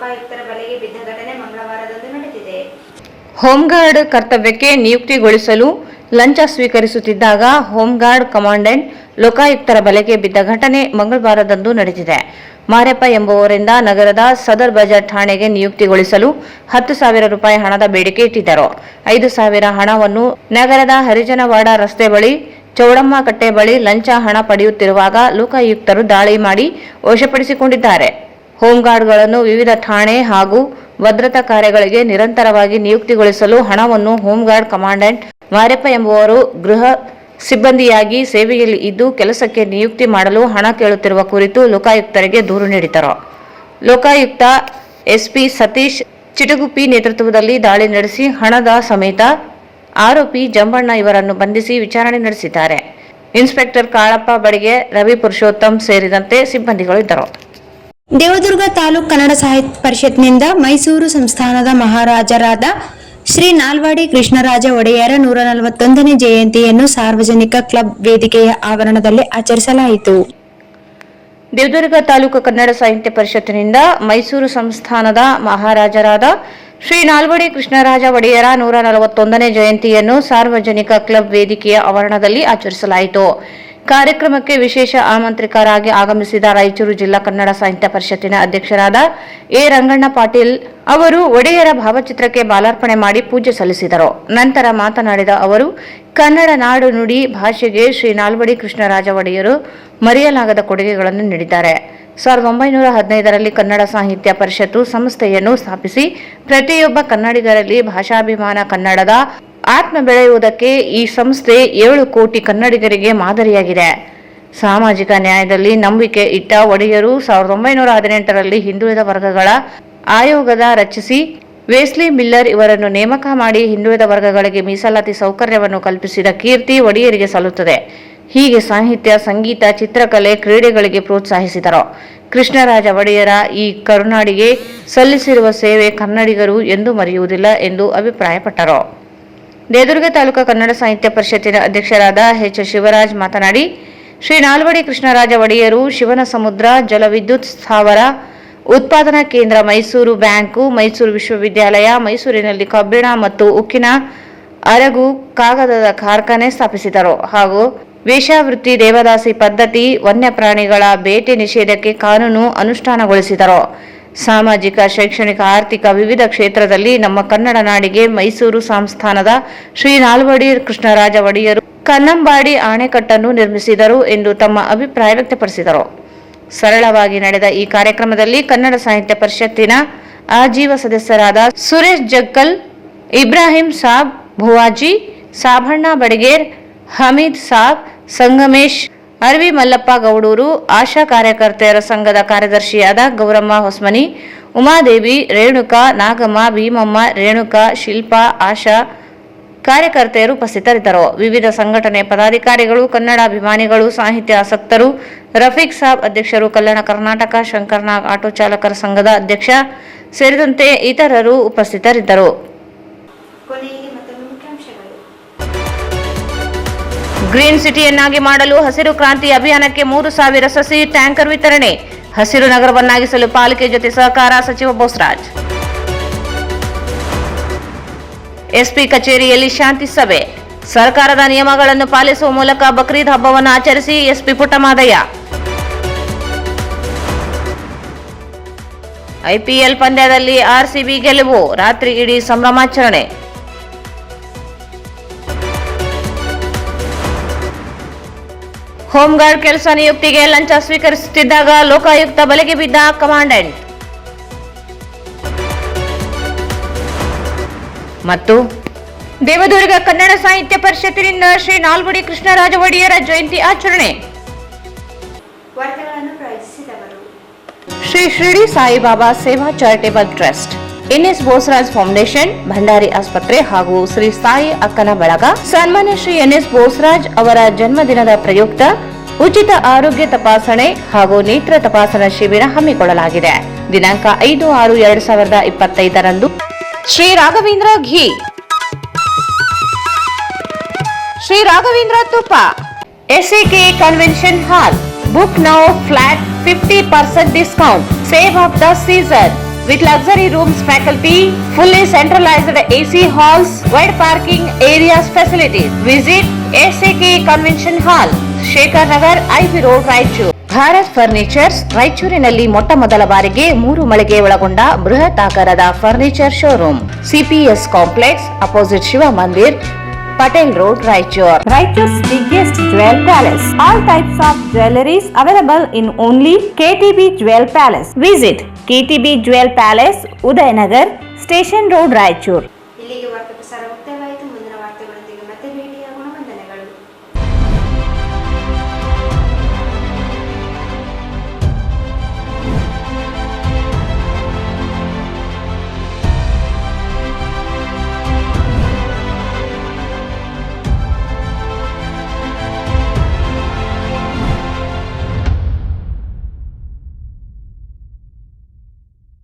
A: ಲೋಕಾಯುಕ್ತರ ಬಲೆಗೆ ಬಿದ್ದ ಘಟನೆ ಮಂಗಳವಾರದಂದು ನಡೆದಿದೆ.
B: ಹೋಂಗಾರ್ಡ್ ಕರ್ತವ್ಯಕ್ಕೆ ನಿಯುಕ್ತಿಗೊಳಿಸಲು ಲಂಚ ಸ್ವೀಕರಿಸುತ್ತಿದ್ದಾಗ ಹೋಂಗಾರ್ಡ್ ಕಮಾಂಡೆಂಟ್ ಲೋಕಾಯುಕ್ತರ ಬಲೆಗೆ ಬಿದ್ದ ಘಟನೆ ಮಂಗಳವಾರದಂದು ನಡೆದಿದೆ. ಮಾರೆಪ್ಪ ಎಂಬುವರಿಂದ ನಗರದ ಸದರ್ ಬಜಾರ್ ಠಾಣೆಗೆ ನಿಯುಕ್ತಿಗೊಳಿಸಲು 10,000 ರೂಪಾಯಿ ಹಣದ ಬೇಡಿಕೆ ಇಟ್ಟಿದ್ದರು. 5,000 ಹಣವನ್ನು ನಗರದ ಹರಿಜನವಾಡ ರಸ್ತೆ ಬಳಿ ಚೌಡಮ್ಮ ಕಟ್ಟೆ ಬಳಿ ಲಂಚ ಹಣ ಪಡೆಯುತ್ತಿರುವಾಗ ಲೋಕಾಯುಕ್ತರು ದಾಳಿ ಮಾಡಿ ವಶಪಡಿಸಿಕೊಂಡಿದ್ದಾರೆ. ಹೋಂಗಾರ್ಡ್ಗಳನ್ನು ವಿವಿಧ ಠಾಣೆ ಹಾಗೂ ಭದ್ರತಾ ಕಾರ್ಯಗಳಿಗೆ ನಿರಂತರವಾಗಿ ನಿಯುಕ್ತಿಗೊಳಿಸಲು ಹಣವನ್ನು ಹೋಂಗಾರ್ಡ್ ಕಮಾಂಡೆಂಟ್ ಮಾರೆಪ್ಪ ಎಂಬುವರು ಗೃಹ ಸಿಬ್ಬಂದಿಯಾಗಿ ಸೇವೆಯಲ್ಲಿ ಇದ್ದು ಕೆಲಸಕ್ಕೆ ನಿಯುಕ್ತಿ ಮಾಡಲು ಹಣ ಕೇಳುತ್ತಿರುವ ಕುರಿತು ಲೋಕಾಯುಕ್ತರಿಗೆ ದೂರು ನೀಡಿದರು. ಲೋಕಾಯುಕ್ತ ಎಸ್ಪಿ ಸತೀಶ್ ಚಿಟಗುಪ್ಪಿ ನೇತೃತ್ವದಲ್ಲಿ ದಾಳಿ ನಡೆಸಿ ಹಣದ ಸಮೇತ ಆರೋಪಿ ಜಂಬಣ್ಣ ಇವರನ್ನು ಬಂಧಿಸಿ ವಿಚಾರಣೆ ನಡೆಸಿದ್ದಾರೆ. ಇನ್ಸ್ಪೆಕ್ಟರ್ ಕಾಳಪ್ಪ ಬಡಿಗೆ, ರವಿ ಪುರುಷೋತ್ತಮ್ ಸೇರಿದಂತೆ ಸಿಬ್ಬಂದಿಗಳು ಇದ್ದರು.
A: ದೇವದುರ್ಗ ತಾಲೂಕು ಕನ್ನಡ ಸಾಹಿತ್ಯ ಪರಿಷತ್ನಿಂದ ಮೈಸೂರು ಸಂಸ್ಥಾನದ ಮಹಾರಾಜರಾದ ಶ್ರೀ ನಾಲ್ವಾಡಿ ಕೃಷ್ಣರಾಜ ಒಡೆಯರ 141ನೇ ಜಯಂತಿಯನ್ನು ಸಾರ್ವಜನಿಕ ಕ್ಲಬ್ ವೇದಿಕೆಯ ಆವರಣದಲ್ಲಿ ಆಚರಿಸಲಾಯಿತು.
B: ದೇವದುರ್ಗ ತಾಲೂಕು ಕನ್ನಡ ಸಾಹಿತ್ಯ ಪರಿಷತ್ತಿನಿಂದ ಮೈಸೂರು ಸಂಸ್ಥಾನದ ಮಹಾರಾಜರಾದ ಶ್ರೀ ನಾಲ್ವಡಿ ಕೃಷ್ಣರಾಜ ಒಡೆಯರ 141ನೇ ಜಯಂತಿಯನ್ನು ಸಾರ್ವಜನಿಕ ಕ್ಲಬ್ ವೇದಿಕೆಯ ಆವರಣದಲ್ಲಿ ಆಚರಿಸಲಾಯಿತು. ಕಾರ್ಯಕ್ರಮಕ್ಕೆ ವಿಶೇಷ ಆಮಂತ್ರಿತರಾಗಿ ಆಗಮಿಸಿದ ರಾಯಚೂರು ಜಿಲ್ಲಾ ಕನ್ನಡ ಸಾಹಿತ್ಯ ಪರಿಷತ್ತಿನ ಅಧ್ಯಕ್ಷರಾದ ಎ ರಂಗಣ್ಣ ಪಾಟೀಲ್ ಅವರು ಒಡೆಯರ ಭಾವಚಿತ್ರಕ್ಕೆ ಮಾಲಾರ್ಪಣೆ ಮಾಡಿ ಪೂಜೆ ಸಲ್ಲಿಸಿದರು. ನಂತರ ಮಾತನಾಡಿದ ಅವರು, ಕನ್ನಡ ನಾಡು ನುಡಿ ಭಾಷೆಗೆ ಶ್ರೀ ನಾಲ್ವಡಿ ಕೃಷ್ಣರಾಜ ಒಡೆಯರು ಮರೆಯಲಾಗದ ಕೊಡುಗೆಗಳನ್ನು ನೀಡಿದ್ದಾರೆ. 1915ರಲ್ಲಿ ಕನ್ನಡ ಸಾಹಿತ್ಯ ಪರಿಷತ್ತು ಸಂಸ್ಥೆಯನ್ನು ಸ್ಥಾಪಿಸಿ ಪ್ರತಿಯೊಬ್ಬ ಕನ್ನಡಿಗರಲ್ಲಿ ಭಾಷಾಭಿಮಾನ, ಕನ್ನಡದ ಆತ್ಮ ಬೆಳೆಯುವುದಕ್ಕೆ ಈ ಸಂಸ್ಥೆ 7 ಕೋಟಿ ಕನ್ನಡಿಗರಿಗೆ ಮಾದರಿಯಾಗಿದೆ. ಸಾಮಾಜಿಕ ನ್ಯಾಯದಲ್ಲಿ ನಂಬಿಕೆ ಇಟ್ಟ ಒಡೆಯರು 1918ರಲ್ಲಿ ಹಿಂದುಳಿದ ವರ್ಗಗಳ ಆಯೋಗದ ರಚಿಸಿ ವೆಸ್ಲಿ ಮಿಲ್ಲರ್ ಇವರನ್ನು ನೇಮಕ ಮಾಡಿ ಹಿಂದುಳಿದ ವರ್ಗಗಳಿಗೆ ಮೀಸಲಾತಿ ಸೌಕರ್ಯವನ್ನು ಕಲ್ಪಿಸಿದ ಕೀರ್ತಿ ಒಡೆಯರಿಗೆ ಸಲ್ಲುತ್ತದೆ. ಹೀಗೆ ಸಾಹಿತ್ಯ, ಸಂಗೀತ, ಚಿತ್ರಕಲೆ, ಕ್ರೀಡೆಗಳಿಗೆ ಪ್ರೋತ್ಸಾಹಿಸಿದರು. ಕೃಷ್ಣರಾಜ ಒಡೆಯರ ಈ ಕರುನಾಡಿಗೆ ಸಲ್ಲಿಸಿರುವ ಸೇವೆ ಕನ್ನಡಿಗರು ಎಂದೂ ಮರೆಯುವುದಿಲ್ಲ ಎಂದು ಅಭಿಪ್ರಾಯಪಟ್ಟರು. ದೇವದುರ್ಗ ತಾಲೂಕು ಕನ್ನಡ ಸಾಹಿತ್ಯ ಪರಿಷತ್ತಿನ ಅಧ್ಯಕ್ಷರಾದ ಎಚ್ ಶಿವರಾಜ್ ಮಾತನಾಡಿ, ಶ್ರೀ ನಾಲ್ವಡಿ ಕೃಷ್ಣರಾಜ ಒಡೆಯರು ಶಿವನ ಸಮುದ್ರ ಜಲವಿದ್ಯುತ್ ಸ್ಥಾವರ ಉತ್ಪಾದನಾ ಕೇಂದ್ರ, ಮೈಸೂರು ಬ್ಯಾಂಕು, ಮೈಸೂರು ವಿಶ್ವವಿದ್ಯಾಲಯ, ಮೈಸೂರಿನಲ್ಲಿ ಕಬ್ಬಿಣ ಮತ್ತು ಉಕ್ಕಿನ ಅರಗು ಕಾಗದದ ಕಾರ್ಖಾನೆ ಸ್ಥಾಪಿಸಿದರು ಹಾಗೂ ವೇಶ್ಯಾವೃತ್ತಿ, ದೇವದಾಸಿ ಪದ್ಧತಿ, ವನ್ಯಪ್ರಾಣಿಗಳ ಬೇಟೆ ನಿಷೇಧಕ್ಕೆ ಕಾನೂನು ಅನುಷ್ಠಾನಗೊಳಿಸಿದರು. ಸಾಮಾಜಿಕ, ಶೈಕ್ಷಣಿಕ, ಆರ್ಥಿಕ ವಿವಿಧ ಕ್ಷೇತ್ರದಲ್ಲಿ ನಮ್ಮ ಕನ್ನಡ ನಾಡಿಗೆ ಮೈಸೂರು ಸಂಸ್ಥಾನದ ಶ್ರೀ ನಾಲ್ವಡಿ ಕೃಷ್ಣರಾಜ ಒಡೆಯರು ಕನ್ನಂಬಾಡಿ ಅಣೆಕಟ್ಟನ್ನು ನಿರ್ಮಿಸಿದರು ಎಂದು ತಮ್ಮ ಅಭಿಪ್ರಾಯ ವ್ಯಕ್ತಪಡಿಸಿದರು. ಸರಳವಾಗಿ ನಡೆದ ಈ ಕಾರ್ಯಕ್ರಮದಲ್ಲಿ ಕನ್ನಡ ಸಾಹಿತ್ಯ ಪರಿಷತ್ತಿನ ಆಜೀವ ಸದಸ್ಯರಾದ ಸುರೇಶ್ ಜಗ್ಗಲ್, ಇಬ್ರಾಹಿಂ ಸಾಬ್ ಭುವಾಜಿ, ಸಾಬಣ್ಣ ಬಡಗೇರ್, ಹಮೀದ್ ಸಾಬ್, ಸಂಗಮೇಶ್, ಅರವಿ ಮಲ್ಲಪ್ಪ ಗೌಡೂರು, ಆಶಾ ಕಾರ್ಯಕರ್ತೆಯರ ಸಂಘದ ಕಾರ್ಯದರ್ಶಿಯಾದ ಗೌರಮ್ಮ ಹೊಸ್ಮನಿ, ಉಮಾದೇವಿ, ರೇಣುಕಾ, ನಾಗಮ್ಮ, ಭೀಮಮ್ಮ, ರೇಣುಕಾ, ಶಿಲ್ಪಾ, ಆಶಾ ಕಾರ್ಯಕರ್ತೆಯರು ಉಪಸ್ಥಿತರಿದ್ದರು. ವಿವಿಧ ಸಂಘಟನೆ ಪದಾಧಿಕಾರಿಗಳು, ಕನ್ನಡ ಅಭಿಮಾನಿಗಳು, ಸಾಹಿತ್ಯ ಆಸಕ್ತರು, ರಫೀಕ್ ಸಾಬ್ ಅಧ್ಯಕ್ಷರು, ಕಲ್ಯಾಣ ಕರ್ನಾಟಕ ಶಂಕರ್ನಾಗ್ ಆಟೋ ಚಾಲಕರ ಸಂಘದ ಅಧ್ಯಕ್ಷ ಸೇರಿದಂತೆ ಇತರರು ಉಪಸ್ಥಿತರಿದ್ದರು. ಗ್ರೀನ್ ಸಿಟಿಯನ್ನಾಗಿ ಮಾಡಲು ಹಸಿರು ಕ್ರಾಂತಿ ಅಭಿಯಾನಕ್ಕೆ 3,000 ಸಸಿ ಟ್ಯಾಂಕರ್ ವಿತರಣೆ. ಹಸಿರು ನಗರವನ್ನಾಗಿಸಲು ಪಾಲಿಕೆ ಜೊತೆ ಸಹಕಾರ, ಸಚಿವ ಬೋಸರಾಜ್. ಎಸ್ಪಿ ಕಚೇರಿಯಲ್ಲಿ ಶಾಂತಿ ಸಭೆ. ಸರ್ಕಾರದ ನಿಯಮಗಳನ್ನು ಪಾಲಿಸುವ ಮೂಲಕ ಬಕ್ರೀದ್ ಹಬ್ಬವನ್ನು ಆಚರಿಸಿ ಎಸ್ಪಿ ಪುಟ್ಟಮಾದಯ್ಯ. ಐಪಿಎಲ್ ಪಂದ್ಯದಲ್ಲಿ ಆರ್ಸಿಬಿ ಗೆಲುವು, ರಾತ್ರಿ ಇಡೀ ಸಂಭ್ರಮಾಚರಣೆ. ಹೋಂಗಾರ್ಡ್ ಕೆಲಸ ನಿಯುಕ್ತಿಗೆ ಲಂಚ ಸ್ವೀಕರಿಸುತ್ತಿದ್ದಾಗ ಲೋಕಾಯುಕ್ತ ಬಲೆಗೆ ಬಿದ್ದ ಕಮಾಂಡೆಂಟ್. ಮತ್ತು ದೇವದುರ್ಗ ಕನ್ನಡ ಸಾಹಿತ್ಯ ಪರಿಷತ್ತಿನಿಂದ ಶ್ರೀ ನಾಲ್ವಡಿ ಕೃಷ್ಣರಾಜ ಒಡೆಯರ ಜಯಂತಿ ಆಚರಣೆ. Shri Shirdi Saibaba Seva charitable trust, NS Bosaraj foundation, Bhandari ಆಸ್ಪತ್ರೆ ಹಾಗೂ ಶ್ರೀ ಸಾಯಿ ಅಕ್ಕನ ಬಳಗ ಸನ್ಮಾನ್ಯ ಶ್ರೀ ಎನ್ಎಸ್ ಬೋಸರಾಜ್ ಅವರ ಜನ್ಮದಿನದ ಪ್ರಯುಕ್ತ ಉಚಿತ ಆರೋಗ್ಯ ತಪಾಸಣೆ ಹಾಗೂ ನೇತ್ರ ತಪಾಸಣಾ ಶಿಬಿರ ಹಮ್ಮಿಕೊಳ್ಳಲಾಗಿದೆ. ದಿನಾಂಕ 5/6/2025ರಂದು ಶ್ರೀ ರಾಘವೇಂದ್ರ ಘೀ, ಶ್ರೀ ರಾಘವೇಂದ್ರ ತುಪ್ಪ, SAK convention hall. Book now, flat 50% discount. Save of the season. with luxury rooms, faculty, fully centralized AC halls, wide parking areas facilities. Visit SAK Convention Hall, Shekhar Nagar, IP Road, Raichur. Bharat furnitures ರಾಯಚೂರಿನಲ್ಲಿ ಮೊಟ್ಟ ಮೊದಲ ಬಾರಿಗೆ 3 ಮಳಿಗೆ ಒಳಗೊಂಡ ಬೃಹತ್ ಆಕಾರದ furniture showroom. CPS complex opposite Shiv Mandir, Patel Road, Raichur. Raichur's biggest jewel palace. All types of jewelries available in only KTB Jewel Palace. Visit KTB Jewel Palace, Udayanagar, Station Road, Raichur.